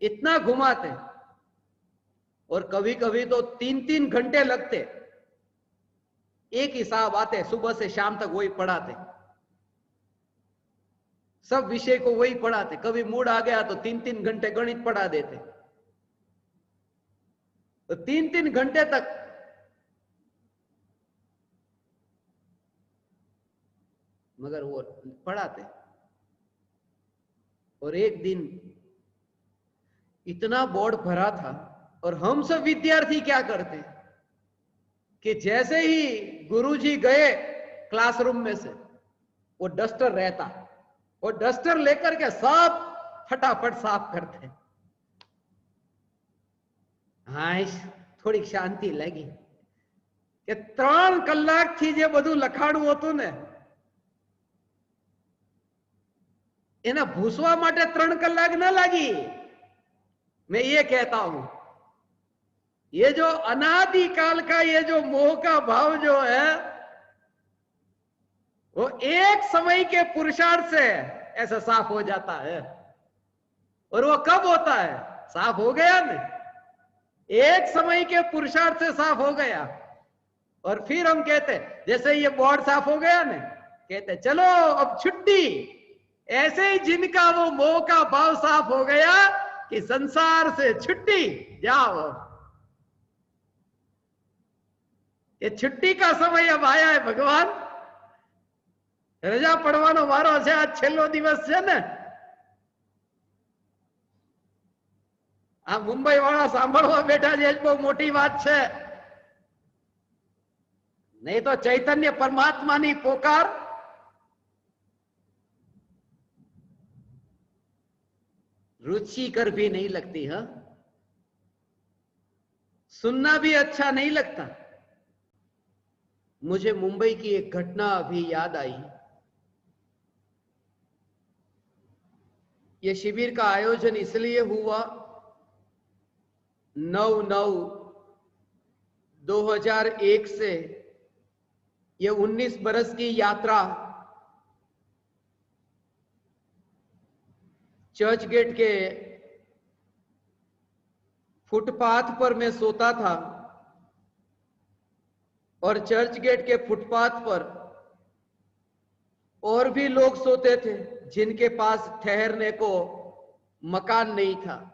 इतना घुमाते। और कभी कभी तो 3-3 घंटे लगते, एक हिसाब आते, सुबह से शाम तक वही पढ़ाते, सब विषय को वही पढ़ाते। कभी मूड आ गया तो 3-3 घंटे गणित पढ़ा देते, तो 3-3 घंटे तक मगर वो पढ़ाते। और एक दिन इतना बोर्ड भरा था, और हम सब विद्यार्थी क्या करते कि जैसे ही गुरुजी गए क्लासरूम में से, वो डस्टर रहता, वो डस्टर लेकर के सब फटाफट साफ करते। हाँ, थोड़ी शांति लगी कि 3 કલાક થી જે બધું લખાણું હતું ને, એને ભૂસવા માટે 3 કલાક ન લાગી। मैं ये कहता हूं, ये जो अनादिकाल का ये जो मोह का भाव जो है, वो एक समय के पुरुषार्थ से ऐसा साफ हो जाता है। और वो कब होता है, साफ हो गया ना, एक समय के पुरुषार्थ से साफ हो गया। और फिर हम कहते, जैसे ये बोर्ड साफ हो गया ना, कहते चलो अब छुट्टी। ऐसे ही जिनका वो मोह का भाव साफ हो गया कि संसार से छुट्टी, जाओ। ये छुट्टी का समय अब आया है भगवान। रजा पड़वानो वारो છે, આ છેલ્લો દિવસ છે ને। આ મુંબઈ વાળા સાંભળવા બેઠા છે, એ બહુ મોટી વાત છે। नहीं तो चैतन्य परमात्मा ની પોકાર रुचि कर भी नहीं लगती है, सुनना भी अच्छा नहीं लगता। मुझे मुंबई की एक घटना अभी याद आई। यह शिविर का आयोजन इसलिए हुआ 9/9/2001 से यह 19 बरस की यात्रा चर्च गेट के फुटपाथ पर मैं सोता था और चर्च गेट के फुटपाथ पर और भी लोग सोते थे जिनके पास ठहरने को मकान नहीं था।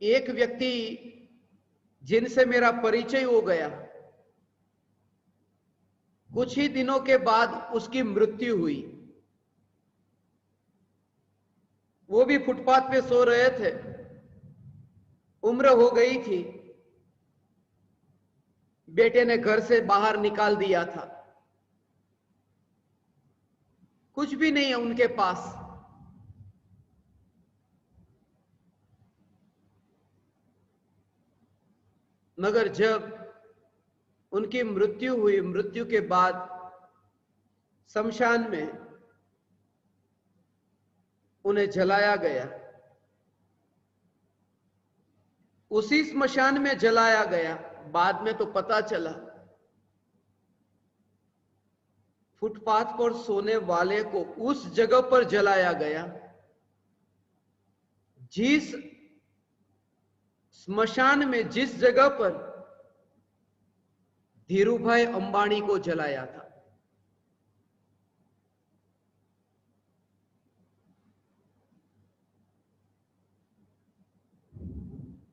एक व्यक्ति जिनसे मेरा परिचय हो गया, कुछ ही दिनों के बाद उसकी मृत्यु हुई। वो भी फुटपाथ पे सो रहे थे, उम्र हो गई थी, बेटे ने घर से बाहर निकाल दिया था, कुछ भी नहीं है उनके पास। मगर जब उनकी मृत्यु हुई, मृत्यु के बाद शमशान में उन्हें जलाया गया। उसी स्मशान में जलाया गया। बाद में तो पता चला फुटपाथ पर सोने वाले को उस जगह पर जलाया गया जिस स्मशान में, जिस जगह पर धीरूभाई अंबानी को जलाया था।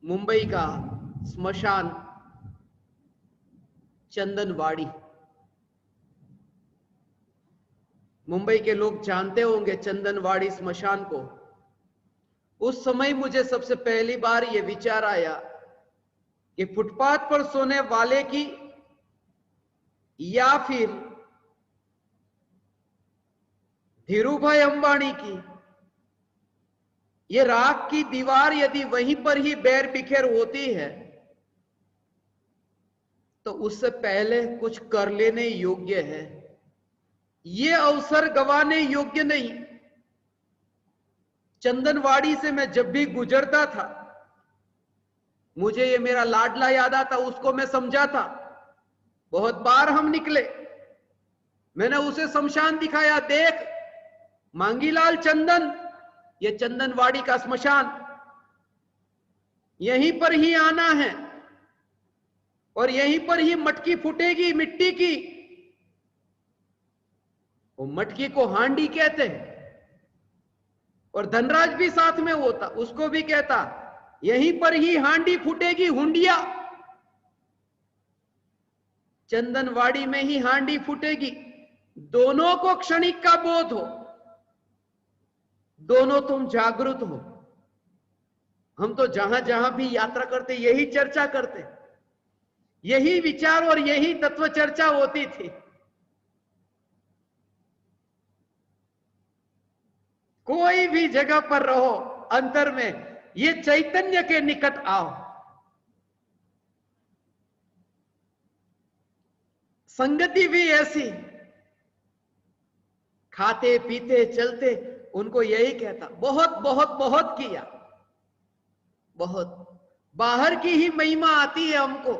मुंबई का स्मशान चंदनवाड़ी। मुंबई के लोग जानते होंगे चंदनवाड़ी स्मशान को। उस समय मुझे सबसे पहली बार यह विचार आया कि फुटपाथ पर सोने वाले की या फिर धीरूभाई अंबानी की ये राख की दीवार यदि वहीं पर ही बैर बिखेर होती है तो उससे पहले कुछ कर लेने योग्य है, ये अवसर गंवाने योग्य नहीं। चंदनवाड़ी से मैं जब भी गुजरता था मुझे ये मेरा लाडला याद आता, उसको मैं समझाता। बहुत बार हम निकले, मैंने उसे शमशान दिखाया, देख मांगीलाल चंदन, ये चंदनवाड़ी का स्मशान, यहीं पर ही आना है और यहीं पर ही मटकी फूटेगी मिट्टी की। वो मटकी को हांडी कहते हैं। और धनराज भी साथ में होता, उसको भी कहता यहीं पर ही हांडी फूटेगी, हुंडिया चंदनवाड़ी में ही हांडी फूटेगी। दोनों को क्षणिक का बोध हो, दोनों तुम जागृत हो। हम तो जहां जहां भी यात्रा करते यही चर्चा करते, यही विचार और यही तत्व चर्चा होती थी। कोई भी जगह पर रहो, अंतर में ये चैतन्य के निकट आओ। संगति भी ऐसी, खाते पीते चलते उनको यही कहता, बहुत बहुत बहुत किया, बहुत। बाहर की ही महिमा आती है हमको,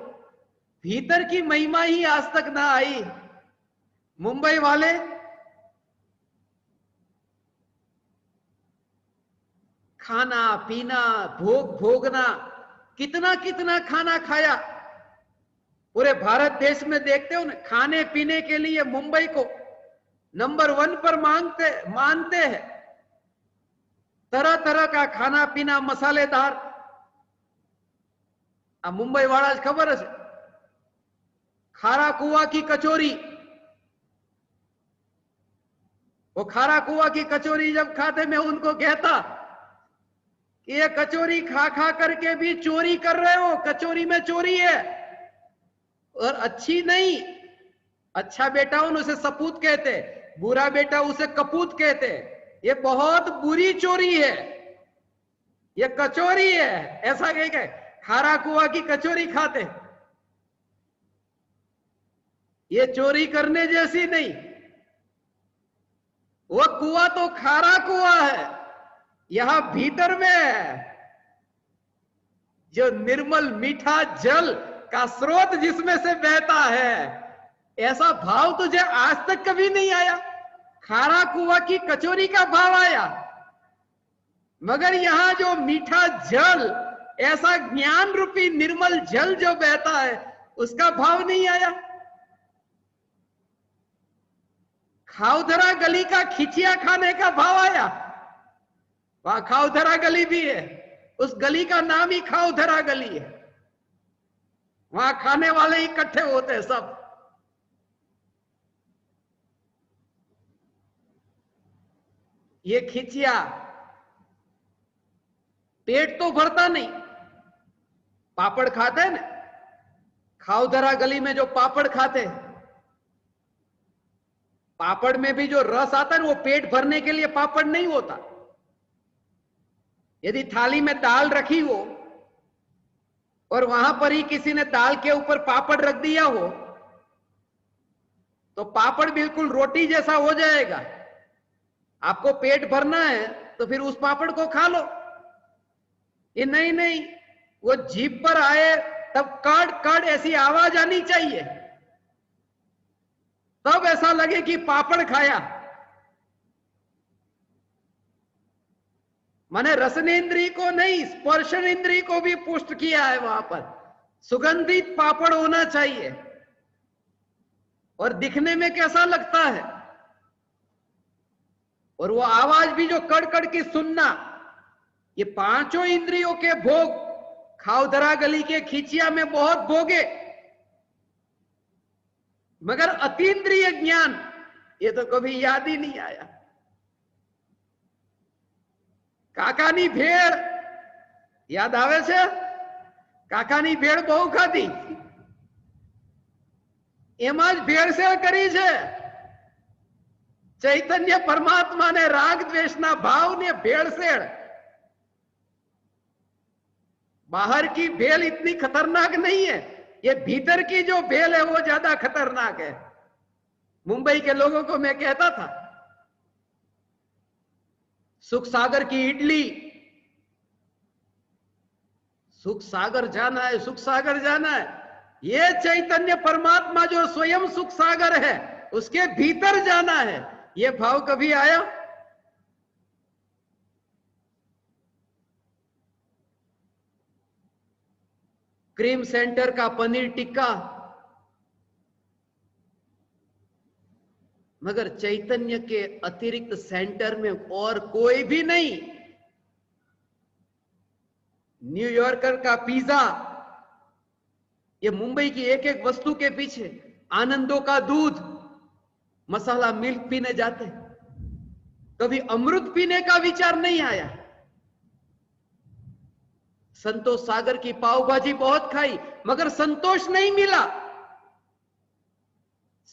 भीतर की महिमा ही आज तक ना आई। मुंबई वाले खाना पीना भोग भोगना, कितना कितना खाना खाया, पूरे भारत देश में देखते हो ना, खाने पीने के लिए मुंबई को नंबर 1 पर मानते हैं। तरह तरह का खाना पीना मसालेदार। अब मुंबई वाला खबर है, खारा कुआ की कचौरी, वो खारा कुआ की कचौरी जब खाते, मैं उनको कहता कि ये कचौरी खा खा करके भी चोरी कर रहे हो, कचौरी में चोरी है और अच्छी नहीं। अच्छा बेटा उसे सपूत कहते, बुरा बेटा उसे कपूत कहते। ये बहुत बुरी चोरी है, ये कचौरी है, ऐसा कह के खारा कुआ की कचौरी खाते। ये चोरी करने जैसी नहीं, वो कुआ तो खारा कुआ है, यहां भीतर में है जो निर्मल मीठा जल का स्रोत जिसमें से बहता है। ऐसा भाव तुझे आज तक कभी नहीं आया। खारा कुआ की कचौरी का भाव आया, मगर यहां जो मीठा जल, ऐसा ज्ञान रूपी निर्मल जल जो बहता है, उसका भाव नहीं आया। खाउधरा गली का खिचिया खाने का भाव आया। वहां खाउधरा गली भी है, उस गली का नाम ही खाउधरा गली है। वहां खाने वाले इकट्ठे होते हैं सब। ये खिचिया पेट तो भरता नहीं। पापड़ खाते हैं ना, खाउधरा गली में जो पापड़ खाते हैं, पापड़ में भी जो रस आता है ना, वो पेट भरने के लिए पापड़ नहीं होता। यदि थाली में दाल रखी हो और वहां पर ही किसी ने दाल के ऊपर पापड़ रख दिया हो, तो पापड़ बिल्कुल रोटी जैसा हो जाएगा। आपको पेट भरना है तो फिर उस पापड़ को खा लो। ये नहीं, वो जीभ पर आए तब कड़ कड़ ऐसी आवाज आनी चाहिए, तब ऐसा लगे कि पापड़ खाया। मैंने रसनेन्द्रिय को नहीं, स्पर्शनेन्द्रिय को भी पुष्ट किया है। वहां पर सुगंधित पापड़ होना चाहिए और दिखने में कैसा लगता है, और वो आवाज भी जो कड़कड़ की सुनना। ये पांचों इंद्रियों के भोग खाउधरा गली के खिचिया में बहुत भोगे, मगर अतीन्द्रिय ज्ञान ये तो कभी याद ही नहीं आया। काकानी भेड़ याद आवे छे? काकानी भेड़ बहु खाधी, एमां ज भेड़सेळ करी छे। चैतन्य परमात्मा ने राग द्वेषना भाव ने भेड़सेळ। बाहर की भेल इतनी खतरनाक नहीं है, ये भीतर की जो भेल है वो ज्यादा खतरनाक है। मुंबई के लोगों को मैं कहता था, सुख सागर की इडली, सुख सागर जाना है, सुख सागर जाना है। ये चैतन्य परमात्मा जो स्वयं सुख सागर है, उसके भीतर जाना है। ये भाव कभी आया? क्रीम सेंटर का पनीर टिक्का, मगर चैतन्य के अतिरिक्त सेंटर में और कोई भी नहीं। न्यूयॉर्कर का पिज्जा, ये मुंबई की एक एक वस्तु के पीछे आनंदों का दूध, मसाला मिल्क पीने जाते, कभी अमृत पीने का विचार नहीं आया। संतोष सागर की पाव भाजी बहुत खाई, मगर संतोष नहीं मिला।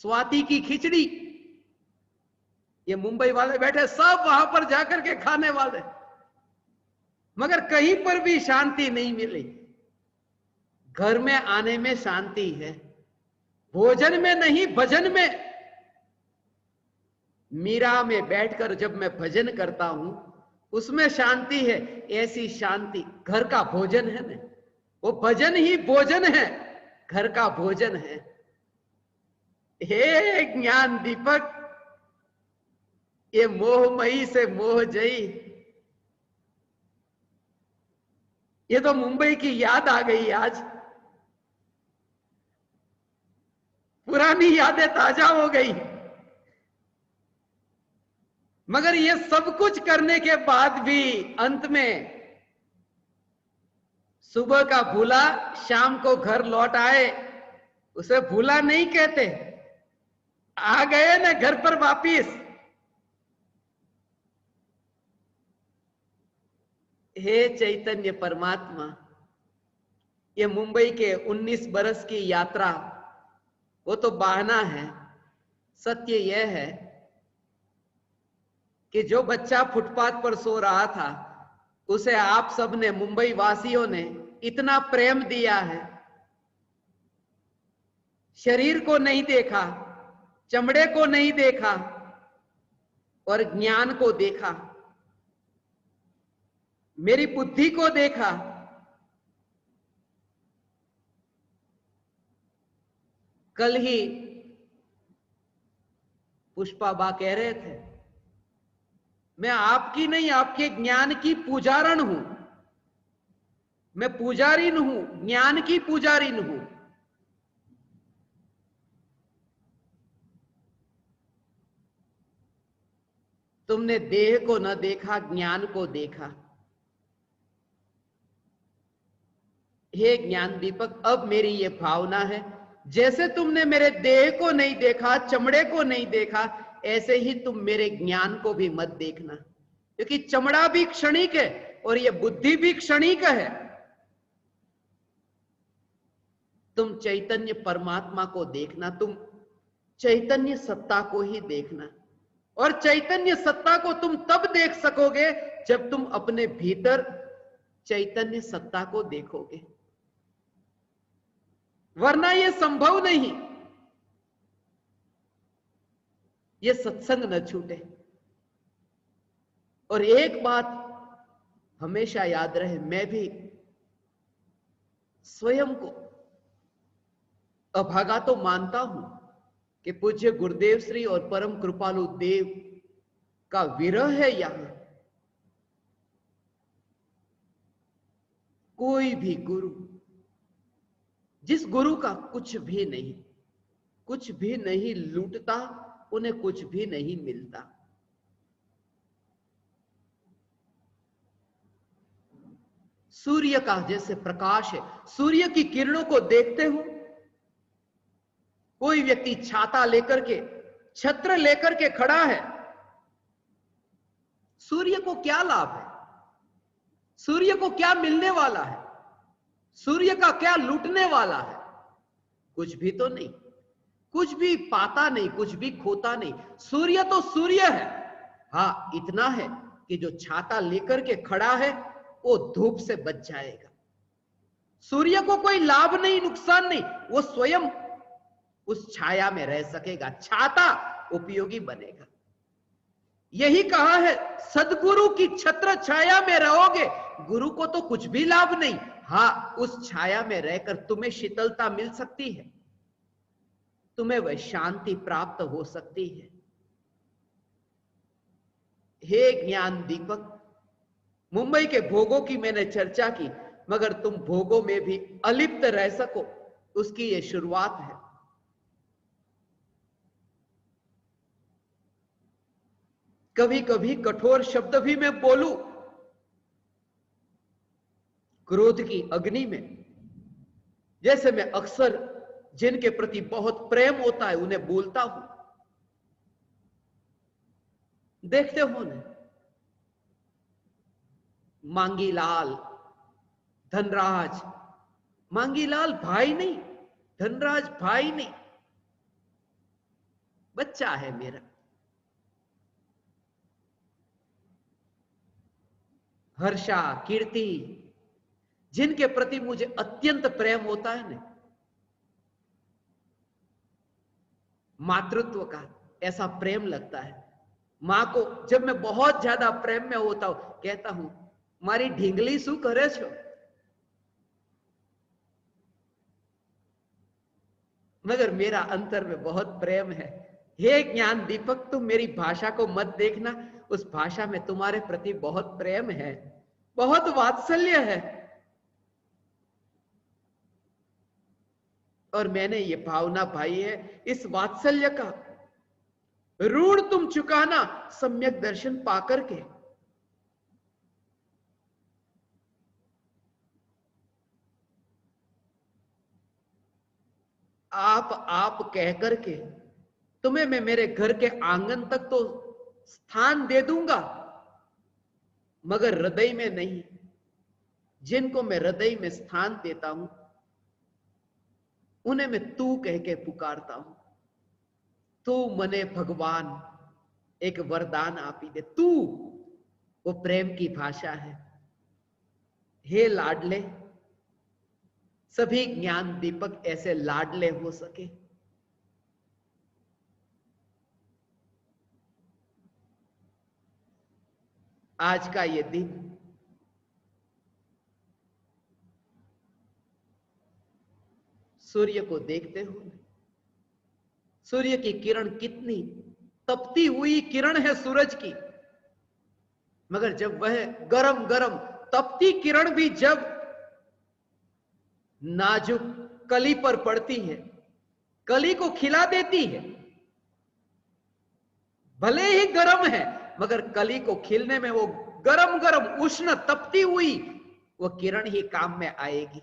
स्वाति की खिचड़ी, ये मुंबई वाले बैठे सब वहां पर जाकर के खाने वाले, मगर कहीं पर भी शांति नहीं मिली। घर में आने में शांति है, भोजन में नहीं, भजन में। मीरा में बैठकर जब मैं भजन करता हूं, उसमें शांति है। ऐसी शांति घर का भोजन है ना, वो भजन ही भोजन है, घर का भोजन है। हे ज्ञान दीपक, ये मोहमयी से मोह जई, ये तो मुंबई की याद आ गई आज। पुरानी यादें ताजा हो गई। मगर ये सब कुछ करने के बाद भी अंत में सुबह का भूला शाम को घर लौट आए, उसे भूला नहीं कहते, आ गए ना घर पर वापिस। हे चैतन्य परमात्मा, ये मुंबई के 19 बरस की यात्रा वो तो बहाना है। सत्य यह है कि जो बच्चा फुटपाथ पर सो रहा था उसे आप सबने, मुंबई वासियों ने इतना प्रेम दिया है। शरीर को नहीं देखा, चमड़े को नहीं देखा और ज्ञान को देखा, मेरी बुद्धि को देखा। कल ही पुष्पा बा कह रहे थे, मैं आपकी नहीं आपके ज्ञान की पुजारण हूं, मैं पुजारिन हूं, ज्ञान की पुजारिन हूं। तुमने देह को न देखा, ज्ञान को देखा। हे ज्ञान दीपक, अब मेरी ये भावना है, जैसे तुमने मेरे देह को नहीं देखा, चमड़े को नहीं देखा, ऐसे ही तुम मेरे ज्ञान को भी मत देखना, क्योंकि चमड़ा भी क्षणिक है और ये बुद्धि भी क्षणिक है। तुम चैतन्य परमात्मा को देखना, तुम चैतन्य सत्ता को ही देखना। और चैतन्य सत्ता को तुम तब देख सकोगे जब तुम अपने भीतर चैतन्य सत्ता को देखोगे, वरना यह संभव नहीं। यह सत्संग न छूटे। और एक बात हमेशा याद रहे, मैं भी स्वयं को अभागा तो मानता हूं कि पूज्य गुरुदेव श्री और परम कृपालु देव का विरह है यहां। कोई भी गुरु, जिस गुरु का कुछ भी नहीं लूटता, उन्हें कुछ भी नहीं मिलता। सूर्य का जैसे प्रकाश है, सूर्य की किरणों को देखते हो, कोई व्यक्ति छाता लेकर के, छत्र लेकर के खड़ा है, सूर्य को क्या लाभ है? सूर्य को क्या मिलने वाला है? सूर्य का क्या लूटने वाला है? कुछ भी तो नहीं, कुछ भी पाता नहीं, कुछ भी खोता नहीं। सूर्य तो सूर्य है। हां, इतना है कि जो छाता लेकर के खड़ा है वो धूप से बच जाएगा। सूर्य को कोई लाभ नहीं, नुकसान नहीं, वो स्वयं उस छाया में रह सकेगा, छाता उपयोगी बनेगा। यही कहा है, सदगुरु की छत्र छाया में रहोगे, गुरु को तो कुछ भी लाभ नहीं। हां, उस छाया में रहकर तुम्हें शीतलता मिल सकती है, तुम्हें वह शांति प्राप्त हो सकती है। हे ज्ञान दीपक, मुंबई के भोगों की मैंने चर्चा की, मगर तुम भोगों में भी अलिप्त रह सको, उसकी यह शुरुआत है। कभी कभी कठोर शब्द भी मैं बोलूं, क्रोध की अग्नि में, जैसे मैं अक्सर जिनके प्रति बहुत प्रेम होता है उन्हें बोलता हूं। देखते हो ना, मांगीलाल, धनराज, मांगीलाल भाई नहीं, धनराज भाई नहीं, बच्चा है मेरा। हर्षा, कीर्ति, जिनके प्रति मुझे अत्यंत प्रेम होता है ना, मातृत्व का ऐसा प्रेम लगता है। मां को जब मैं बहुत ज्यादा प्रेम में होता हूं, कहता हूं, मारी ढींगली शू करे छो? मगर मेरा अंतर में बहुत प्रेम है। हे ज्ञान दीपक, तुम मेरी भाषा को मत देखना, उस भाषा में तुम्हारे प्रति बहुत प्रेम है, बहुत वात्सल्य है। और मैंने ये भावना पाई है इस वात्सल्य का ऋण तुम चुकाना सम्यक दर्शन पाकर के। आप कह करके तुम्हें मैं मेरे घर के आंगन तक तो स्थान दे दूंगा, मगर हृदय में नहीं। जिनको मैं हृदय में स्थान देता हूं उन्हें मैं तू कह के पुकारता हूं। तू मने भगवान एक वरदान आप ही दे। तू वो प्रेम की भाषा है। हे लाडले, सभी ज्ञान दीपक ऐसे लाडले हो सके। आज का ये दिन सूर्य को देखते हुए, सूर्य की किरण कितनी तपती हुई किरण है सूरज की, मगर जब वह गरम गरम तपती किरण भी जब नाजुक कली पर पड़ती है, कली को खिला देती है। भले ही गरम है मगर कली को खिलने में वो गरम गरम उष्ण तपती हुई वो किरण ही काम में आएगी।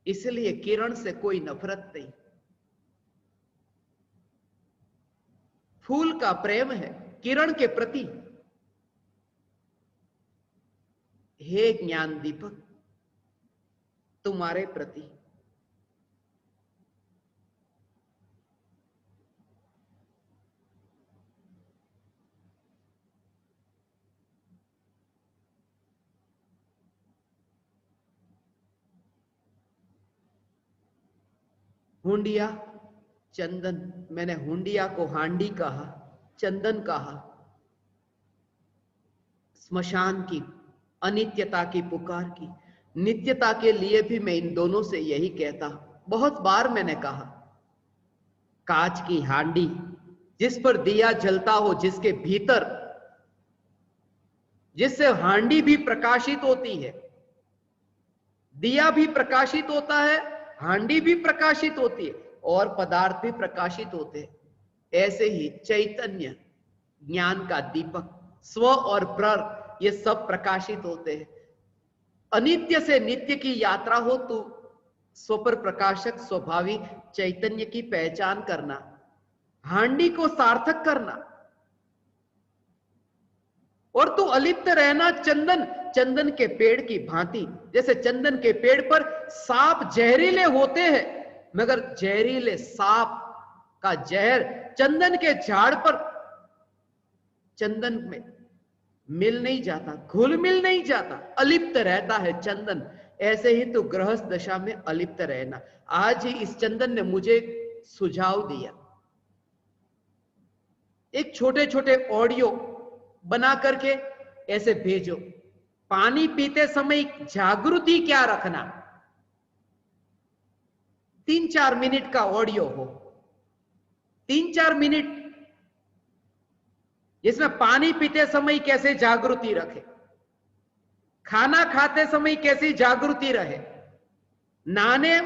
इसलिए किरण से कोई नफरत नहीं। फूल का प्रेम है किरण के प्रति। हे ज्ञान दीपक, तुम्हारे प्रति। हुंडिया चंदन, मैंने हुंडिया को हांडी कहा, चंदन कहा। स्मशान की अनित्यता की पुकार की, नित्यता के लिए भी मैं इन दोनों से यही कहता। बहुत बार मैंने कहा, कांच की हांडी जिस पर दिया जलता हो, जिसके भीतर, जिससे हांडी भी प्रकाशित होती है, दिया भी प्रकाशित होता है, हांडी भी प्रकाशित होती है और पदार्थ भी प्रकाशित होते हैं। ऐसे ही चैतन्य, ज्ञान का दीपक, स्व और पर, ये सब प्रकाशित होते हैं। अनित्य से नित्य की यात्रा हो तो स्वपर प्रकाशक स्वभावी चैतन्य की पहचान करना, हांडी को सार्थक करना, और तू अलिप्त रहना चंदन, चंदन के पेड़ की भांति। जैसे चंदन के पेड़ पर सांप जहरीले होते हैं, मगर जहरीले सांप का जहर चंदन के झाड़ पर, चंदन में मिल नहीं जाता, घुल मिल नहीं जाता, अलिप्त रहता है चंदन। ऐसे ही तो गृहस्थ दशा में अलिप्त रहना। आज ही इस चंदन ने मुझे सुझाव दिया, एक छोटे छोटे ऑडियो बना करके ऐसे भेजो। पानी पीते समय जागृति क्या रखना, 3-4 मिनट का ऑडियो हो, 3-4 मिनट, जिसमें पानी पीते समय कैसे जागृति रखे, खाना खाते समय कैसी जागृति रहे, नहाने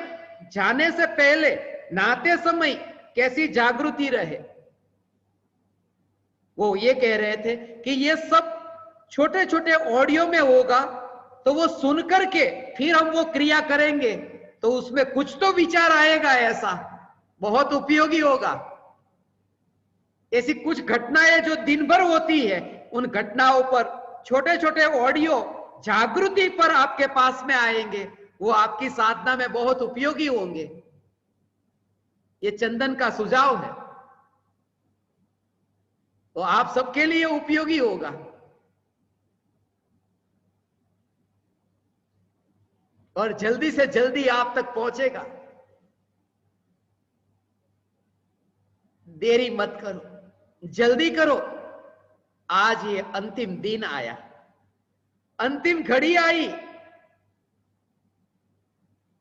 जाने से पहले, नहाते समय कैसी जागृति रहे। वो ये कह रहे थे कि ये सब छोटे छोटे ऑडियो में होगा, तो वो सुनकर के फिर हम वो क्रिया करेंगे तो उसमें कुछ तो विचार आएगा, ऐसा बहुत उपयोगी होगा। ऐसी कुछ घटनाएं जो दिन भर होती है, उन घटनाओं पर छोटे छोटे ऑडियो जागृति पर आपके पास में आएंगे, वो आपकी साधना में बहुत उपयोगी होंगे। ये चंदन का सुझाव है, तो आप सबके लिए उपयोगी होगा। और जल्दी से जल्दी आप तक पहुंचेगा। देरी मत करो, जल्दी करो। आज ये अंतिम दिन आया, अंतिम घड़ी आई,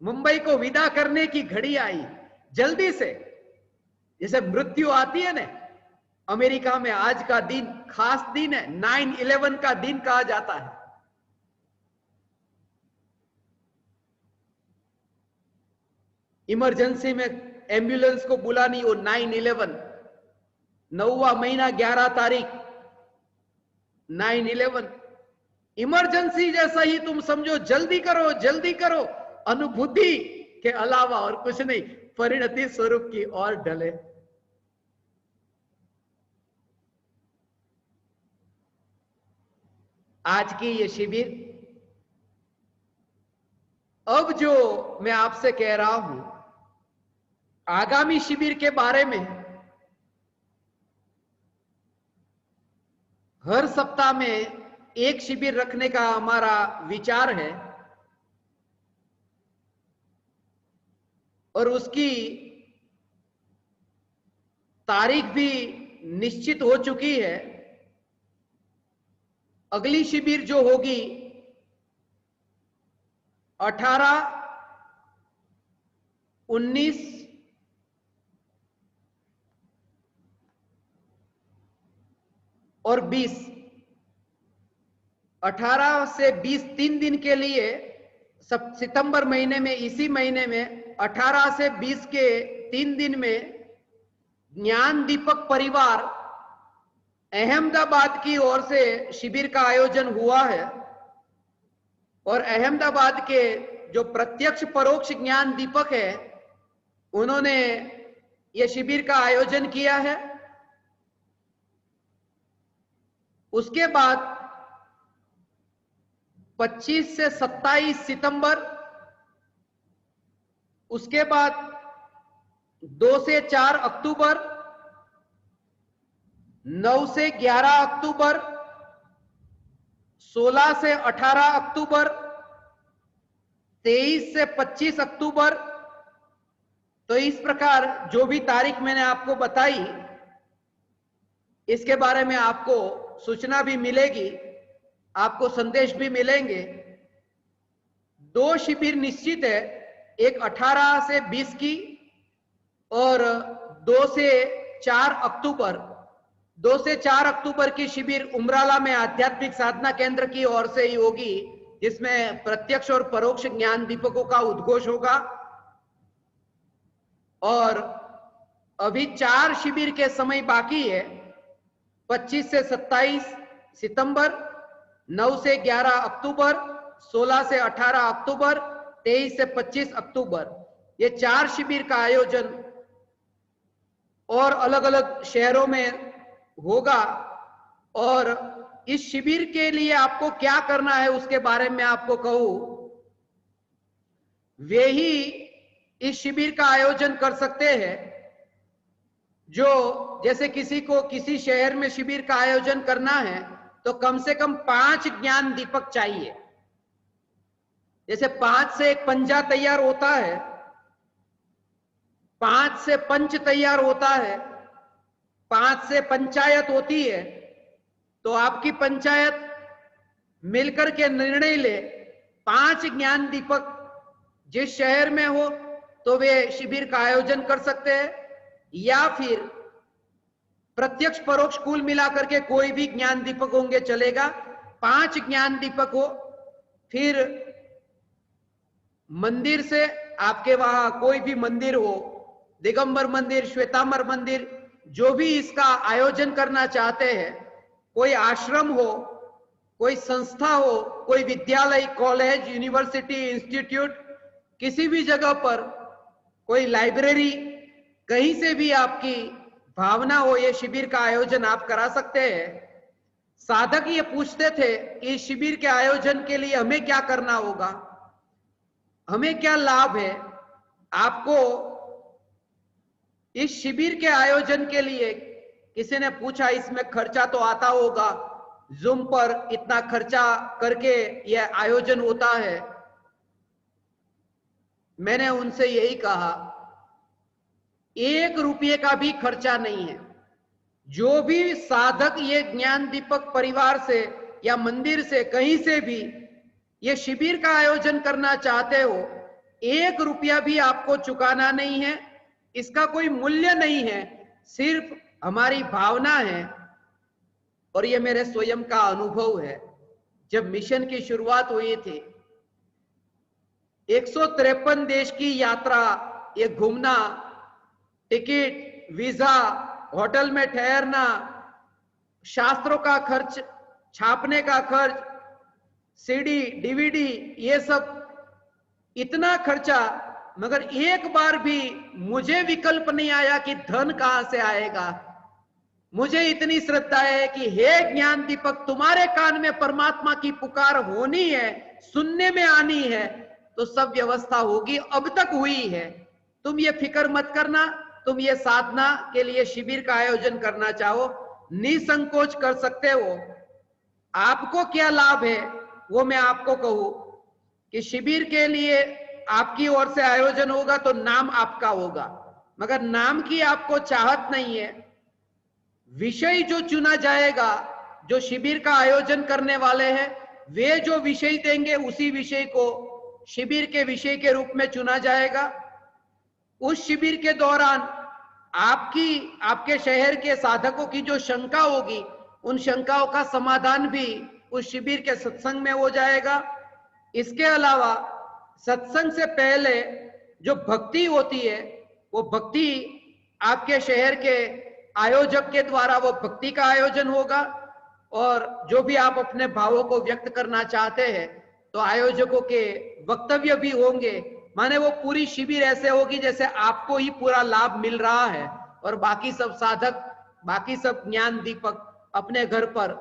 मुंबई को विदा करने की घड़ी आई। जल्दी से, जैसे मृत्यु आती है ना, अमेरिका में आज का दिन खास दिन है, 9/11 का दिन कहा जाता है। इमरजेंसी में एम्बुलेंस को बुलानी, वो 9/11, 9वां महीना 11 तारीख 9/11, इमरजेंसी जैसा ही तुम समझो, जल्दी करो जल्दी करो, अनुभूति के अलावा और कुछ नहीं, परिणति स्वरूप की ओर ढले। आज की ये शिविर, अब जो मैं आपसे कह रहा हूं, आगामी शिविर के बारे में हर सप्ताह में एक शिविर रखने का हमारा विचार है और उसकी तारीख भी निश्चित हो चुकी है। अगली शिविर जो होगी 18, 19 और 20, 18 से 20 3 दिन के लिए, सितंबर महीने में, इसी महीने में 18 से 20 के 3 दिन में ज्ञान दीपक परिवार अहमदाबाद की ओर से शिविर का आयोजन हुआ है और अहमदाबाद के जो प्रत्यक्ष परोक्ष ज्ञान दीपक है, उन्होंने ये शिविर का आयोजन किया है। उसके बाद 25 से 27 सितंबर, उसके बाद 2 से 4 अक्टूबर, 9 से 11 अक्टूबर, 16 से 18 अक्टूबर, 23 से 25 अक्टूबर। तो इस प्रकार जो भी तारीख मैंने आपको बताई, इसके बारे में आपको सूचना भी मिलेगी, आपको संदेश भी मिलेंगे। 2 शिविर निश्चित है, एक 18 से 20 की और 2 से 4 अक्टूबर। 2 से 4 अक्टूबर की शिविर उमराला में आध्यात्मिक साधना केंद्र की ओर से ही होगी, जिसमें प्रत्यक्ष और परोक्ष ज्ञान दीपकों का उद्घोष होगा। और अभी 4 शिविर के समय बाकी है, 25 से 27 सितंबर, 9 से 11 अक्टूबर, 16 से 18 अक्टूबर, 23 से 25 अक्टूबर। ये 4 शिविर का आयोजन और अलग अलग शहरों में होगा। और इस शिविर के लिए आपको क्या करना है उसके बारे में आपको कहूं, वे ही इस शिविर का आयोजन कर सकते हैं जो, जैसे किसी को किसी शहर में शिविर का आयोजन करना है तो कम से कम 5 ज्ञान दीपक चाहिए। जैसे 5 से एक पंजा तैयार होता है, 5 से पंच तैयार होता है, 5 से पंचायत होती है। तो आपकी पंचायत मिलकर के निर्णय ले, 5 ज्ञान दीपक जिस शहर में हो तो वे शिविर का आयोजन कर सकते हैं, या फिर प्रत्यक्ष परोक्ष कुल मिलाकर के कोई भी ज्ञान दीपक होंगे चलेगा। 5 ज्ञान दीपक हो, फिर मंदिर से, आपके वहां कोई भी मंदिर हो, दिगंबर मंदिर, श्वेतांबर मंदिर, जो भी इसका आयोजन करना चाहते हैं, कोई आश्रम हो, कोई संस्था हो, कोई विद्यालय, कॉलेज, यूनिवर्सिटी, इंस्टीट्यूट, किसी भी जगह पर, कोई लाइब्रेरी, कहीं से भी आपकी भावना हो, ये शिविर का आयोजन आप करा सकते हैं। साधक ये पूछते थे कि इस शिविर के आयोजन के लिए हमें क्या करना होगा, हमें क्या लाभ है। आपको इस शिविर के आयोजन के लिए, किसी ने पूछा इसमें खर्चा तो आता होगा, जूम पर इतना खर्चा करके यह आयोजन होता है। मैंने उनसे यही कहा, 1 रुपये का भी खर्चा नहीं है। जो भी साधक ये ज्ञान दीपक परिवार से या मंदिर से, कहीं से भी ये शिविर का आयोजन करना चाहते हो, 1 रुपया भी आपको चुकाना नहीं है। इसका कोई मूल्य नहीं है, सिर्फ हमारी भावना है। और ये मेरे स्वयं का अनुभव है। जब मिशन की शुरुआत हुई थी, 153 देश की यात्रा ये घूमना, टिकट, वीजा, होटल में ठहरना, शास्त्रों का खर्च, छापने का खर्च, सीडी, डीवीडी, ये सब इतना खर्चा, मगर एक बार भी मुझे विकल्प नहीं आया कि धन कहां से आएगा। मुझे इतनी श्रद्धा है कि हे ज्ञान दीपक, तुम्हारे कान में परमात्मा की पुकार होनी है, सुनने में आनी है, तो सब व्यवस्था होगी, अब तक हुई है। तुम ये फिक्र मत करना। तुम ये साधना के लिए शिविर का आयोजन करना चाहो, निसंकोच कर सकते हो। आपको क्या लाभ है वो मैं आपको कहूं कि शिविर के लिए आपकी ओर से आयोजन होगा तो नाम आपका होगा, मगर नाम की आपको चाहत नहीं है। विषय जो चुना जाएगा, जो शिविर का आयोजन करने वाले हैं, वे जो विषय देंगे उसी विषय को शिविर के विषय के रूप में चुना जाएगा। उस शिविर के दौरान आपके शहर के साधकों की जो शंका होगी, उन शंकाओं का समाधान भी उस शिविर के सत्संग में हो जाएगा। इसके अलावा सत्संग से पहले जो भक्ति होती है, वो भक्ति आपके शहर के आयोजक के द्वारा वो भक्ति का आयोजन होगा, और जो भी आप अपने भावों को व्यक्त करना चाहते हैं तो आयोजकों के वक्तव्य भी होंगे। माने वो पूरी शिविर ऐसे होगी जैसे आपको ही पूरा लाभ मिल रहा है और बाकी सब साधक, बाकी सब ज्ञान दीपक अपने घर पर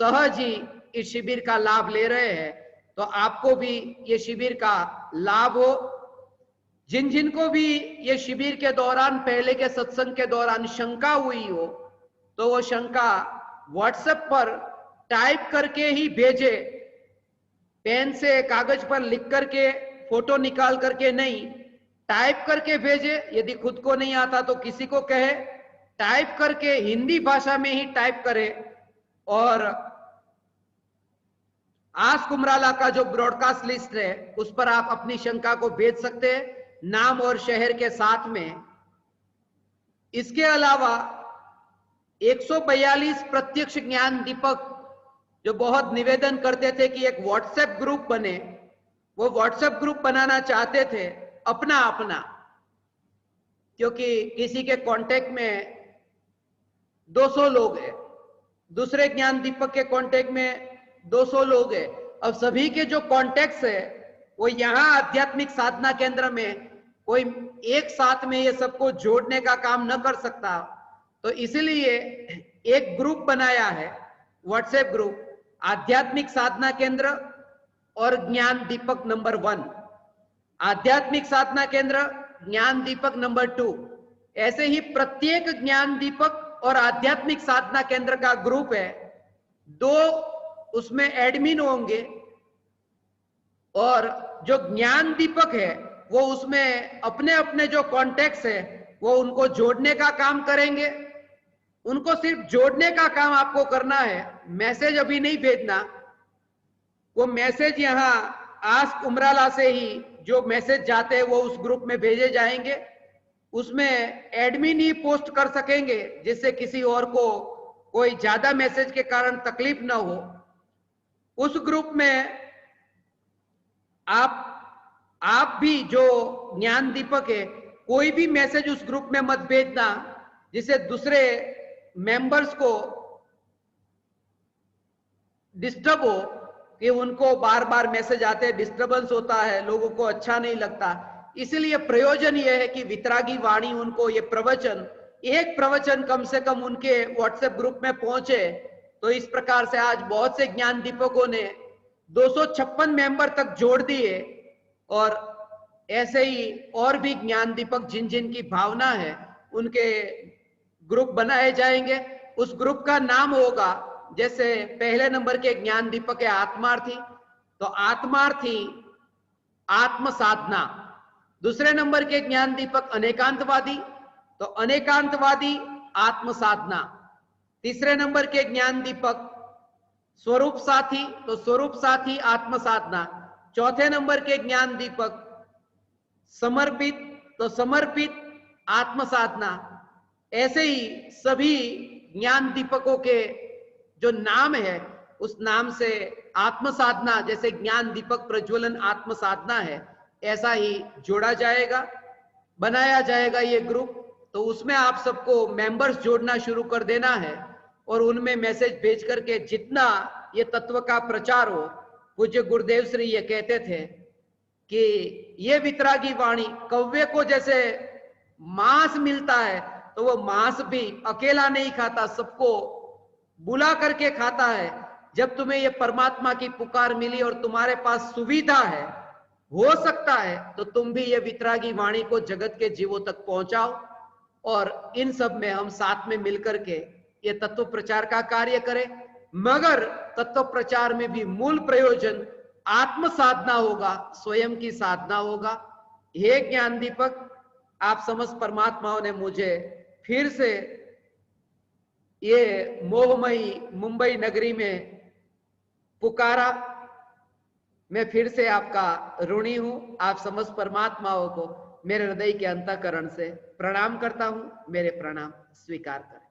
सहज ही इस शिविर का लाभ ले रहे हैं। तो आपको भी ये शिविर का लाभ हो। जिन जिनको भी ये शिविर के दौरान, पहले के सत्संग के दौरान शंका हुई हो, तो वो शंका व्हाट्सएप पर टाइप करके ही भेजे, पेन से कागज पर लिख करके, फोटो निकाल करके नहीं, टाइप करके भेजे। यदि खुद को नहीं आता तो किसी को कहे, टाइप करके हिंदी भाषा में ही टाइप करे, और आस्क उमराला का जो ब्रॉडकास्ट लिस्ट है उस पर आप अपनी शंका को भेज सकते हैं, नाम और शहर के साथ में। इसके अलावा 142 प्रत्यक्ष ज्ञान दीपक जो बहुत निवेदन करते थे कि एक व्हाट्सएप ग्रुप बने, वो व्हाट्सएप ग्रुप बनाना चाहते थे अपना अपना, क्योंकि किसी के कांटेक्ट में 200 लोग हैं, दूसरे ज्ञान दीपक के कांटेक्ट में 200 लोग हैं। अब सभी के जो कॉन्टेक्ट्स है वो यहाँ आध्यात्मिक साधना केंद्र में कोई एक साथ में ये सबको जोड़ने का काम न कर सकता, तो इसलिए एक ग्रुप बनाया है, व्हाट्सएप ग्रुप, आध्यात्मिक साधना केंद्र और ज्ञान दीपक नंबर 1, आध्यात्मिक साधना केंद्र, ज्ञान दीपक नंबर 2। ऐसे ही प्रत्येक ज्ञान दीपक और आध्यात्मिक साधना केंद्र का ग्रुप है, 2 उसमें एडमिन होंगे, और जो ज्ञान दीपक है वो उसमें अपने अपने जो कॉन्टेक्ट्स है वो उनको जोड़ने का काम करेंगे। उनको सिर्फ जोड़ने का काम आपको करना है, मैसेज अभी नहीं भेजना। वो मैसेज यहाँ आस्क उमराला से ही जो मैसेज जाते हैं वो उस ग्रुप में भेजे जाएंगे, उसमें एडमिन ही पोस्ट कर सकेंगे, जिससे किसी और को कोई ज्यादा मैसेज के कारण तकलीफ ना हो। उस ग्रुप में आप भी जो ज्ञान दीपक है, कोई भी मैसेज उस ग्रुप में मत भेजना जिससे दूसरे मेंबर्स को डिस्टर्ब हो, कि उनको बार बार मैसेज आते हैं, डिस्टर्बेंस होता है, लोगों को अच्छा नहीं लगता। इसलिए प्रयोजन यह है कि वितरागी वाणी उनको ये प्रवचन, एक प्रवचन कम से कम उनके व्हाट्सएप ग्रुप में पहुंचे। तो इस प्रकार से आज बहुत से ज्ञान दीपकों ने 256 मेंबर तक जोड़ दिए, और ऐसे ही और भी ज्ञान दीपक जिन जिन की भावना है उनके ग्रुप बनाए जाएंगे। उस ग्रुप का नाम होगा, जैसे पहले नंबर के ज्ञान दीपक है आत्मार्थी, तो आत्मार्थी आत्म साधना। दूसरे नंबर के ज्ञान दीपक अनेकांतवादी, तो अनेकांतवादी आत्म साधना। तीसरे नंबर के ज्ञान दीपक स्वरूप साथी, तो स्वरूप साथी आत्म साधना। चौथे नंबर के ज्ञान दीपक समर्पित, तो समर्पित आत्म साधना। ऐसे ही सभी ज्ञान दीपकों के जो नाम है उस नाम से आत्म साधना, जैसे ज्ञान दीपक प्रज्वलन आत्म साधना है, ऐसा ही जोड़ा जाएगा। बनाया जाएगा ये ग्रुप, तो उसमें आप सबको मेंबर्स जोड़ना शुरू कर देना है और उनमें मैसेज भेज करके जितना ये तत्व का प्रचार हो। पूज्य गुरुदेव श्री ये कहते थे कि ये वितरागी वाणी कौवे को जैसे मांस मिलता है तो वो मांस भी अकेला नहीं खाता, सबको बुला करके खाता है। जब तुम्हें ये परमात्मा की पुकार मिली और तुम्हारे पास सुविधा है, हो सकता है तो तुम भी ये वितरागी वाणी को जगत के जीवों तक पहुंचाओ और इन सब में हम साथ में मिलकर के ये तत्व प्रचार का कार्य करें। मगर तत्व प्रचार में भी मूल प्रयोजन आत्म साधना होगा, स्वयं की साधना होगा। हे ज्ञान दीपक, आप समस्त परमात्माओं ने मुझे फिर से ये मोहमयी मुंबई नगरी में पुकारा। मैं फिर से आपका ऋणी हूं। आप समस्त परमात्माओं को मेरे हृदय के अंतःकरण से प्रणाम करता हूं। मेरे प्रणाम स्वीकार करें।